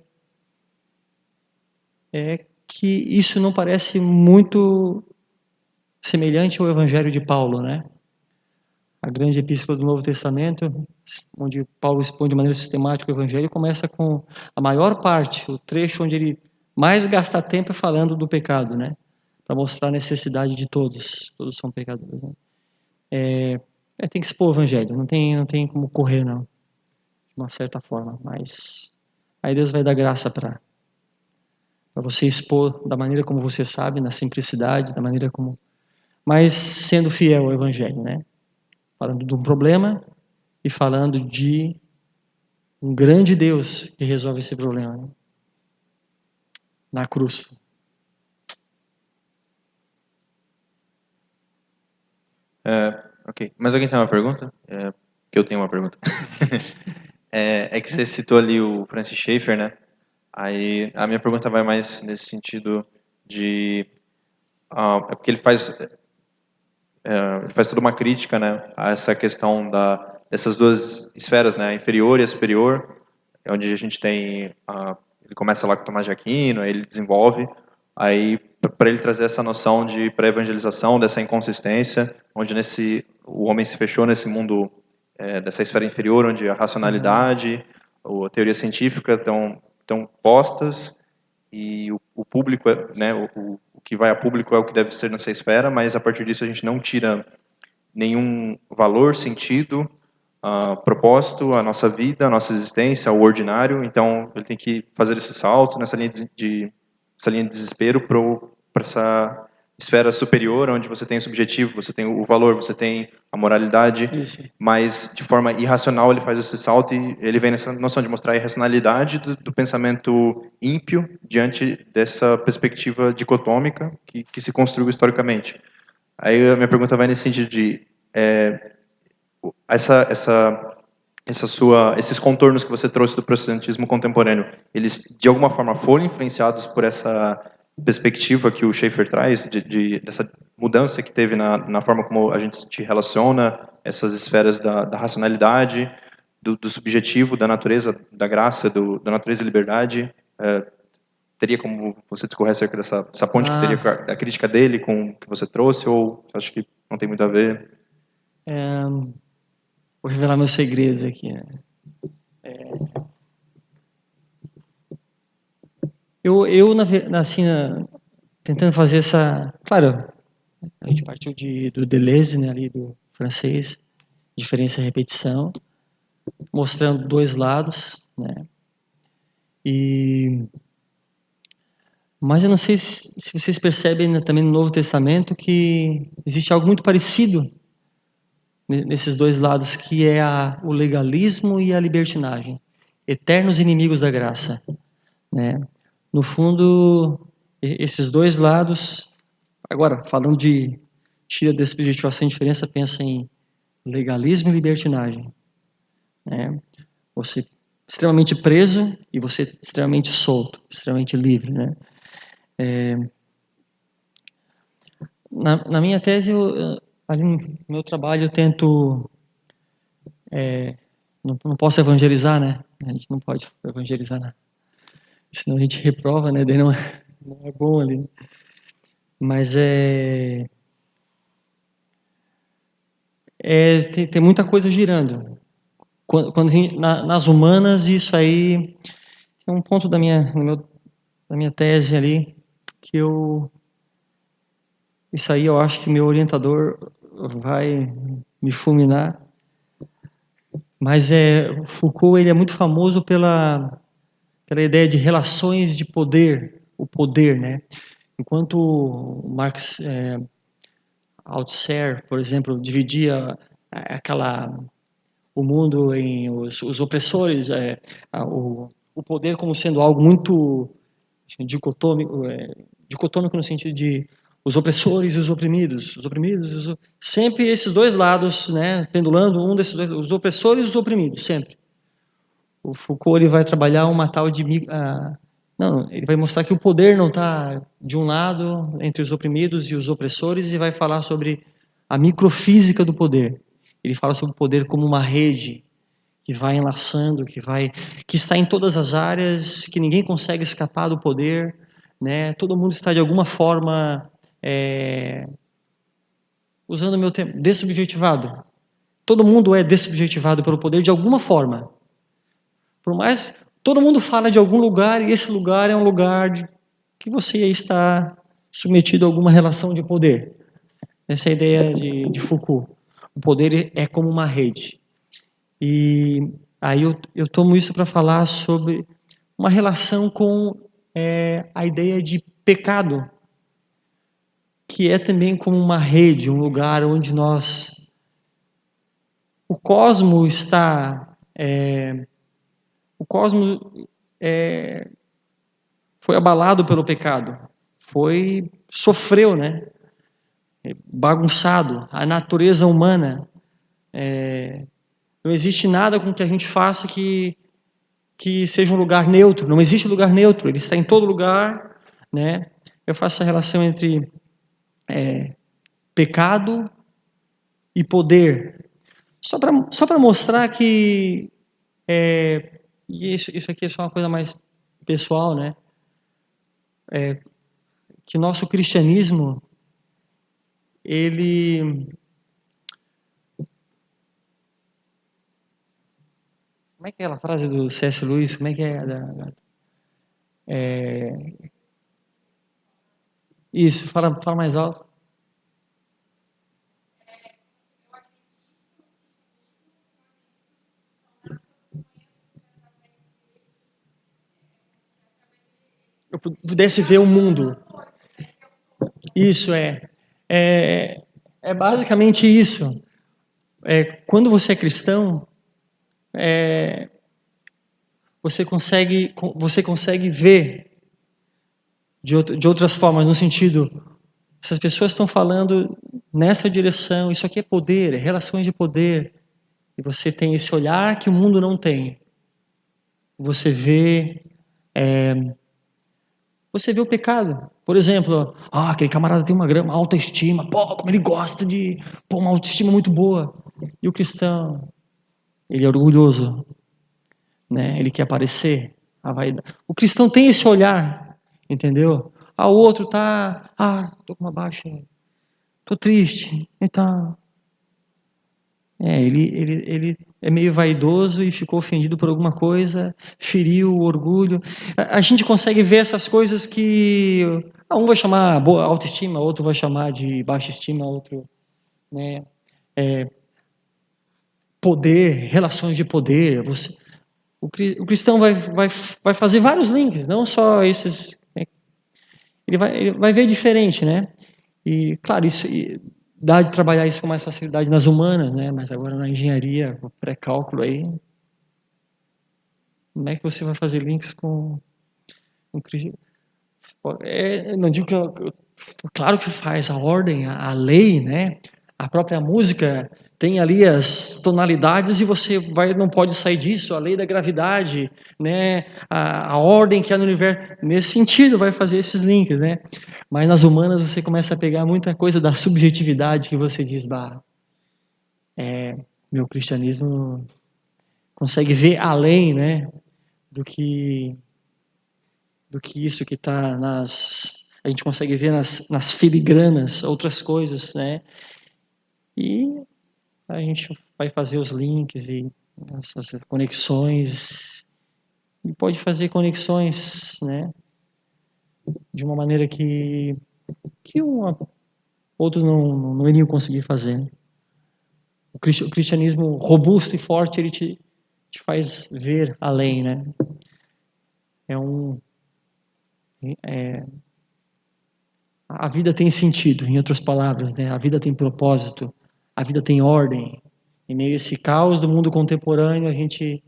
que isso não parece muito semelhante ao Evangelho de Paulo, né? A grande epístola do Novo Testamento, onde Paulo expõe de maneira sistemática o Evangelho, começa com a maior parte, o trecho onde ele mais gasta tempo falando do pecado, né? Para mostrar a necessidade de todos são pecadores, né? Tem que expor o Evangelho, não tem como correr, não, de uma certa forma, mas aí Deus vai dar graça para você expor da maneira como você sabe, na simplicidade, da maneira como, mas sendo fiel ao Evangelho, né? Falando de um problema e falando de um grande Deus que resolve esse problema, né? Na cruz. Ok. Mais alguém tem uma pergunta? Que eu tenho uma pergunta. Que você citou ali o Francis Schaeffer, né? Aí a minha pergunta vai mais nesse sentido de... é porque ele faz toda uma crítica, né, a essa questão dessas duas esferas, né, a inferior e a superior, onde a gente tem... ele começa lá com Tomás de Aquino, aí ele desenvolve, aí para ele trazer essa noção de pré-evangelização, dessa inconsistência, onde o homem se fechou nesse mundo dessa esfera inferior, onde a racionalidade, a teoria científica estão postas, e o público, né, o que vai a público é o que deve ser nessa esfera, mas a partir disso a gente não tira nenhum valor, sentido, propósito à nossa vida, à nossa existência, ao ordinário. Então ele tem que fazer esse salto nessa linha essa linha de desespero para essa esfera superior, onde você tem o subjetivo, você tem o valor, você tem a moralidade, Isso. mas de forma irracional ele faz esse salto e ele vem nessa noção de mostrar a irracionalidade do pensamento ímpio diante dessa perspectiva dicotômica que se construiu historicamente. Aí a minha pergunta vai nesse sentido de esses contornos que você trouxe do protestantismo contemporâneo, eles de alguma forma foram influenciados por essa perspectiva que o Schaeffer traz, dessa mudança que teve na forma como a gente se relaciona, essas esferas da racionalidade, do subjetivo, da natureza, da graça, da natureza e liberdade? Teria como você discorrer acerca dessa ponte que teria a crítica dele com o que você trouxe, ou acho que não tem muito a ver? Vou revelar meus segredos aqui, né? Eu nasci tentando fazer essa... Claro, a gente partiu do Deleuze, né, ali do francês, diferença e repetição, mostrando dois lados, né? Mas eu não sei se vocês percebem, né, também no Novo Testamento que existe algo muito parecido nesses dois lados, que é o legalismo e a libertinagem, eternos inimigos da graça, né? No fundo, esses dois lados, agora, falando tira dessa objetivação de diferença, pensa em legalismo e libertinagem, né? Você extremamente preso e você extremamente solto, extremamente livre, né? Na minha tese, ali no meu trabalho, eu tento... não posso evangelizar, né? A gente não pode evangelizar, né? Senão a gente reprova, né? Daí não é bom ali, né? Mas tem muita coisa girando. Quando nas humanas, isso aí é um ponto da minha tese ali, que isso aí eu acho que meu orientador vai me fulminar. Mas Foucault, ele é muito famoso pela ideia de relações de poder o poder, né? Enquanto Marx Althusser, por exemplo, dividia o mundo em os opressores, o poder como sendo algo muito dicotômico, dicotômico no sentido de os opressores e os oprimidos, sempre esses dois lados, né, pendulando um desses dois, os opressores e os oprimidos, sempre. O Foucault ele vai trabalhar uma tal de não, ele vai mostrar que o poder não está de um lado entre os oprimidos e os opressores e vai falar sobre a microfísica do poder. Ele fala sobre o poder como uma rede que vai enlaçando, que está em todas as áreas, que ninguém consegue escapar do poder, né? Todo mundo está de alguma forma usando o meu termo, dessubjetivado. Todo mundo é dessubjetivado pelo poder de alguma forma. Por mais todo mundo fala de algum lugar e esse lugar é um lugar que você está submetido a alguma relação de poder. Essa é a ideia de Foucault. O poder é como uma rede. E aí eu tomo isso para falar sobre uma relação com a ideia de pecado, que é também como uma rede, um lugar onde o cosmos está, o cosmos foi abalado pelo pecado, sofreu, né? Bagunçado, a natureza humana, não existe nada com que a gente faça que seja um lugar neutro, não existe lugar neutro, ele está em todo lugar, né? Eu faço essa relação entre pecado e poder, só para mostrar que, e isso aqui é só uma coisa mais pessoal, né? Que nosso cristianismo, ele... Como é que é aquela frase do C.S. Lewis? Como é que é? Isso, fala mais alto. Eu pudesse ver o mundo. Isso é basicamente isso. Quando você é cristão, você consegue ver de outras formas, no sentido, essas pessoas estão falando nessa direção, isso aqui é poder, é relações de poder, e você tem esse olhar que o mundo não tem. Você vê o pecado. Por exemplo, aquele camarada tem uma autoestima, como ele gosta de uma autoestima muito boa. E o cristão, ele é orgulhoso, né? Ele quer aparecer. O cristão tem esse olhar, entendeu? O outro tô com uma baixa, tô triste, então... Ele é meio vaidoso e ficou ofendido por alguma coisa, feriu o orgulho. A gente consegue ver essas coisas que um vai chamar boa autoestima, outro vai chamar de baixa estima, outro, né, poder, relações de poder. O cristão vai fazer vários links, não só esses. Ele vai ver diferente, né? E claro, isso dá de trabalhar isso com mais facilidade nas humanas, né? Mas agora na engenharia, o pré-cálculo aí, como é que você vai fazer links com não digo que claro que faz a ordem, a lei, né? A própria música tem ali as tonalidades e você não pode sair disso, a lei da gravidade, né? A ordem que há no universo, nesse sentido vai fazer esses links, né? Mas nas humanas você começa a pegar muita coisa da subjetividade que você diz, meu cristianismo consegue ver além, né? Do que isso que está a gente consegue ver nas filigranas, outras coisas, né? E a gente vai fazer os links e essas conexões, e pode fazer conexões, né? De uma maneira que outros não iriam conseguir fazer. Né? O cristianismo robusto e forte, ele te faz ver além, né? A vida tem sentido, em outras palavras, né? A vida tem propósito, a vida tem ordem. Em meio a esse caos do mundo contemporâneo, a gente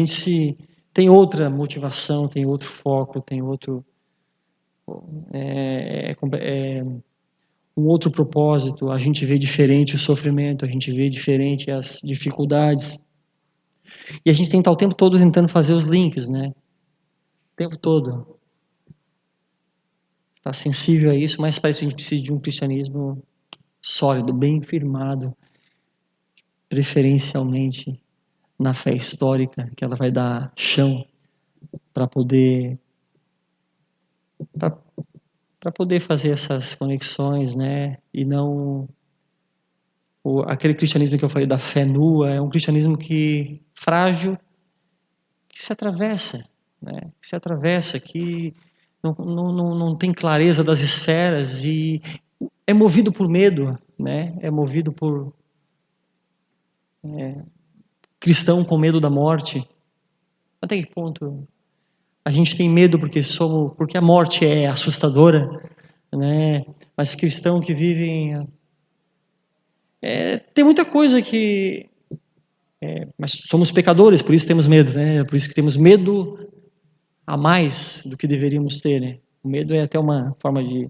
se tem outra motivação, tem outro foco, tem outro um outro propósito. A gente vê diferente o sofrimento, a gente vê diferente as dificuldades. E a gente tem que estar o tempo todo tentando fazer os links, né? O tempo todo. Está sensível a isso, mas parece que a gente precisa de um cristianismo sólido, bem firmado, preferencialmente na fé histórica, que ela vai dar chão para poder fazer essas conexões, né? E não aquele cristianismo que eu falei da fé nua, é um cristianismo que frágil, que se atravessa, né? Que se atravessa, que não tem clareza das esferas e é movido por medo, né? É movido por cristão com medo da morte. Até que ponto a gente tem medo porque a morte é assustadora, né? Mas cristão que vivem tem muita coisa que mas somos pecadores, por isso temos medo, né? Por isso que temos medo a mais do que deveríamos ter, né? O medo é até uma forma de,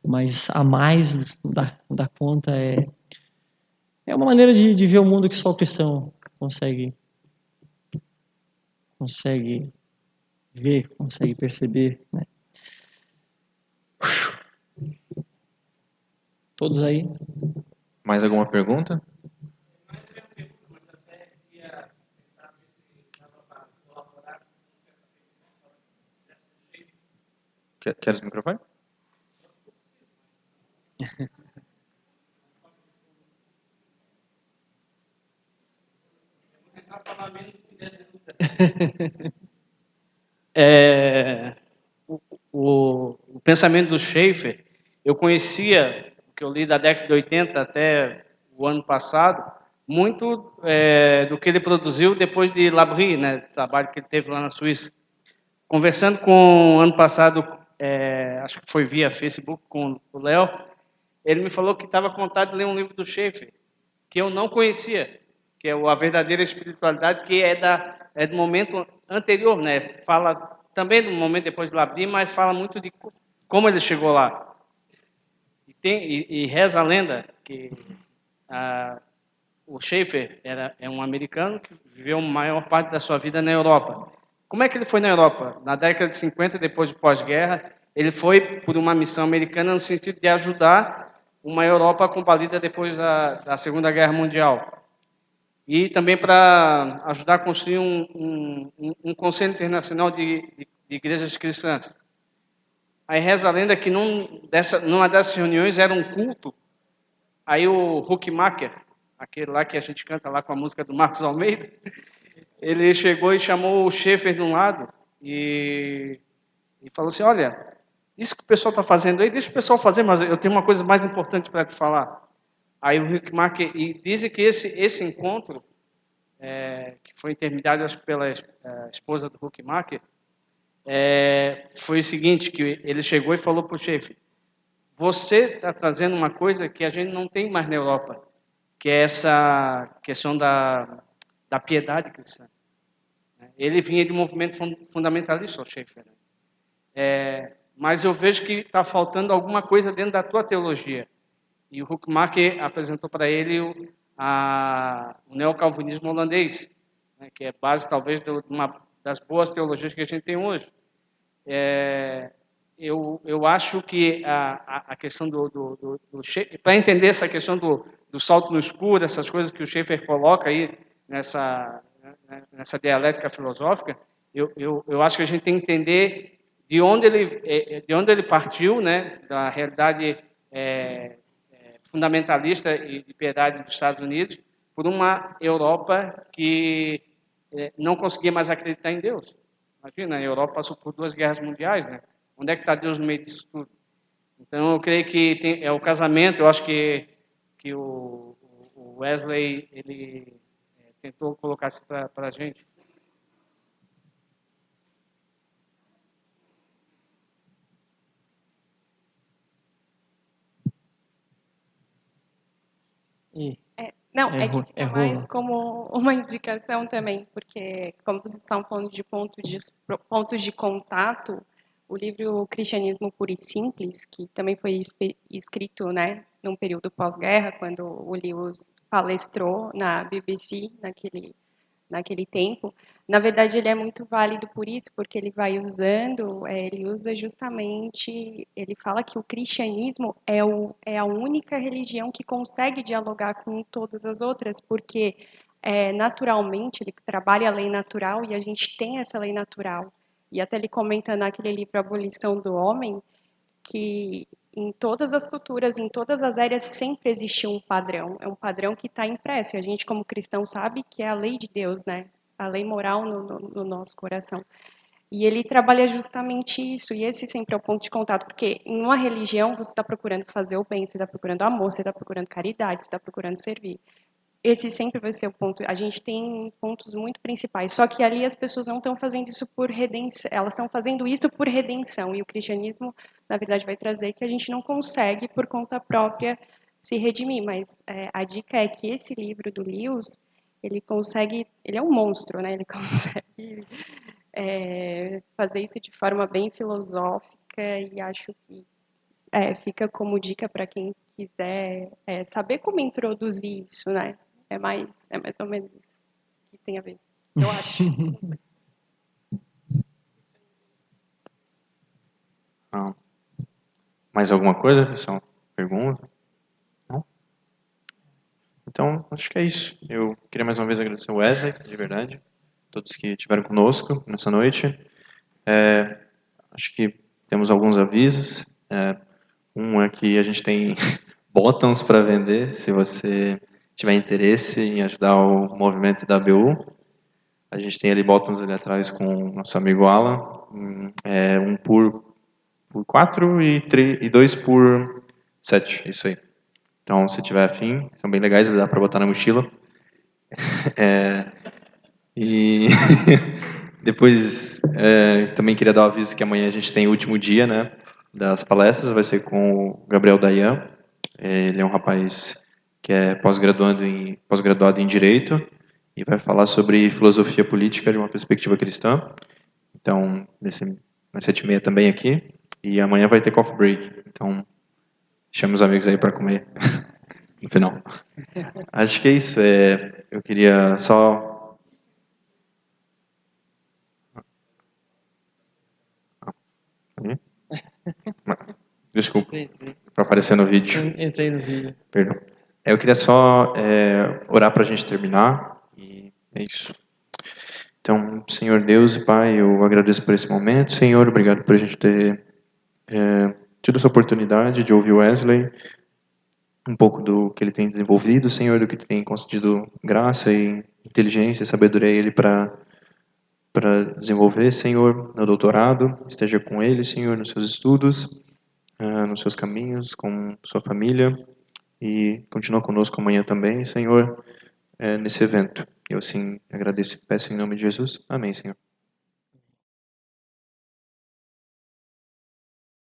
mas a mais da conta é uma maneira de ver o mundo que só o cristão consegue ver, consegue perceber, né? Todos aí? Mais alguma pergunta? Queres o microfone? O pensamento do Schaeffer, eu conhecia, o que eu li da década de 80 até o ano passado, muito do que ele produziu depois de Labrie, né, trabalho que ele teve lá na Suíça. Conversando com ano passado, acho que foi via Facebook com o Léo, ele me falou que estava com vontade de ler um livro do Schaeffer, que eu não conhecia, que é A Verdadeira Espiritualidade, que é do momento anterior, né? Fala também do momento depois de Labrie, mas fala muito de como ele chegou lá. E reza a lenda que o Schaeffer é um americano que viveu a maior parte da sua vida na Europa. Como é que ele foi na Europa? Na década de 50, depois do pós-guerra, ele foi por uma missão americana no sentido de ajudar uma Europa combalida depois da Segunda Guerra Mundial. E também para ajudar a construir um conselho internacional de igrejas cristãs. Aí reza a lenda que numa dessas reuniões era um culto, aí o Huckmacher, aquele lá que a gente canta lá com a música do Marcos Almeida, ele chegou e chamou o Schaeffer de um lado e falou assim, olha, isso que o pessoal está fazendo aí, deixa o pessoal fazer, mas eu tenho uma coisa mais importante para te falar. Aí o Huckmacher, e dizem que esse encontro, que foi intermediado acho, pela esposa do Huckmacher, foi o seguinte, que ele chegou e falou para o Schaeffer, você está trazendo uma coisa que a gente não tem mais na Europa, que é essa questão da piedade cristã. Ele vinha de um movimento fundamentalista, o Schaeffer. Mas eu vejo que está faltando alguma coisa dentro da tua teologia. E o Huckmacher apresentou para ele o neocalvinismo holandês, né, que é base talvez de uma das boas teologias que a gente tem hoje. Eu acho que a questão do Schaeffer, para entender essa questão do salto no escuro, essas coisas que o Schaeffer coloca aí nessa dialética filosófica, eu acho que a gente tem que entender de onde ele partiu, né, da realidade fundamentalista e de piedade dos Estados Unidos, por uma Europa que não conseguia mais acreditar em Deus. Imagina, a Europa passou por 2 guerras mundiais, né? Onde é que está Deus no meio disso tudo? Então, eu creio que é o casamento, eu acho que o Wesley, ele tentou colocar isso para a gente. Não, É é que ru- é fica mais rulo. como uma indicação também, porque, como vocês estavam falando de pontos de contato, o livro Cristianismo Puro e Simples, que também foi escrito, né, num período pós-guerra, quando o Lewis palestrou na BBC, naquele tempo, na verdade ele é muito válido por isso, porque ele vai usando, ele usa justamente, ele fala que o cristianismo é a única religião que consegue dialogar com todas as outras, porque naturalmente ele trabalha a lei natural e a gente tem essa lei natural. E até ele comenta naquele livro Abolição do Homem, que em todas as culturas, em todas as áreas, sempre existiu um padrão. É um padrão que está impresso. E a gente, como cristão, sabe que é a lei de Deus, né? A lei moral no nosso coração. E ele trabalha justamente isso. E esse sempre é o ponto de contato. Porque em uma religião, você está procurando fazer o bem, você está procurando amor, você está procurando caridade, você está procurando servir. Esse sempre vai ser o ponto. A gente tem pontos muito principais, só que ali as pessoas não estão fazendo isso por redenção, elas estão fazendo isso por redenção, e o cristianismo, na verdade, vai trazer que a gente não consegue, por conta própria, se redimir, mas a dica é que esse livro do Lewis, ele é um monstro, né? Ele consegue fazer isso de forma bem filosófica, e acho que fica como dica para quem quiser saber como introduzir isso, né? É mais ou menos isso que tem a ver, eu acho. Ah, mais alguma coisa, pessoal? Pergunta? Não? Então, acho que é isso. Eu queria mais uma vez agradecer o Wesley, de verdade, todos que estiveram conosco nessa noite. Acho que temos alguns avisos. Um é que a gente tem botões para vender, se você tiver interesse em ajudar o movimento da ABU. A gente tem ali botões ali atrás com o nosso amigo Alan. Um por 4 e 2 por 7, isso aí. Então, se tiver afim, são bem legais, dá para botar na mochila. E depois, também queria dar o aviso que amanhã a gente tem o último dia, né, das palestras, vai ser com o Gabriel Dayan. Ele é um rapaz que é pós-graduado em Direito e vai falar sobre filosofia política de uma perspectiva cristã. Então, às 7h30 também aqui. E amanhã vai ter coffee break. Então, chama os amigos aí para comer no final. Acho que é isso. Eu queria só... Desculpa, para aparecer no vídeo. Entrei no vídeo. Perdão. Eu queria só orar para a gente terminar. E é isso. Então, Senhor Deus e Pai, eu agradeço por esse momento. Senhor, obrigado por a gente ter tido essa oportunidade de ouvir o Wesley, um pouco do que ele tem desenvolvido, Senhor, do que tem concedido graça e inteligência e sabedoria a ele para desenvolver, Senhor, no doutorado. Esteja com ele, Senhor, nos seus estudos, nos seus caminhos, com sua família, e continua conosco amanhã também, Senhor, nesse evento. Eu assim agradeço e peço em nome de Jesus. Amém, Senhor.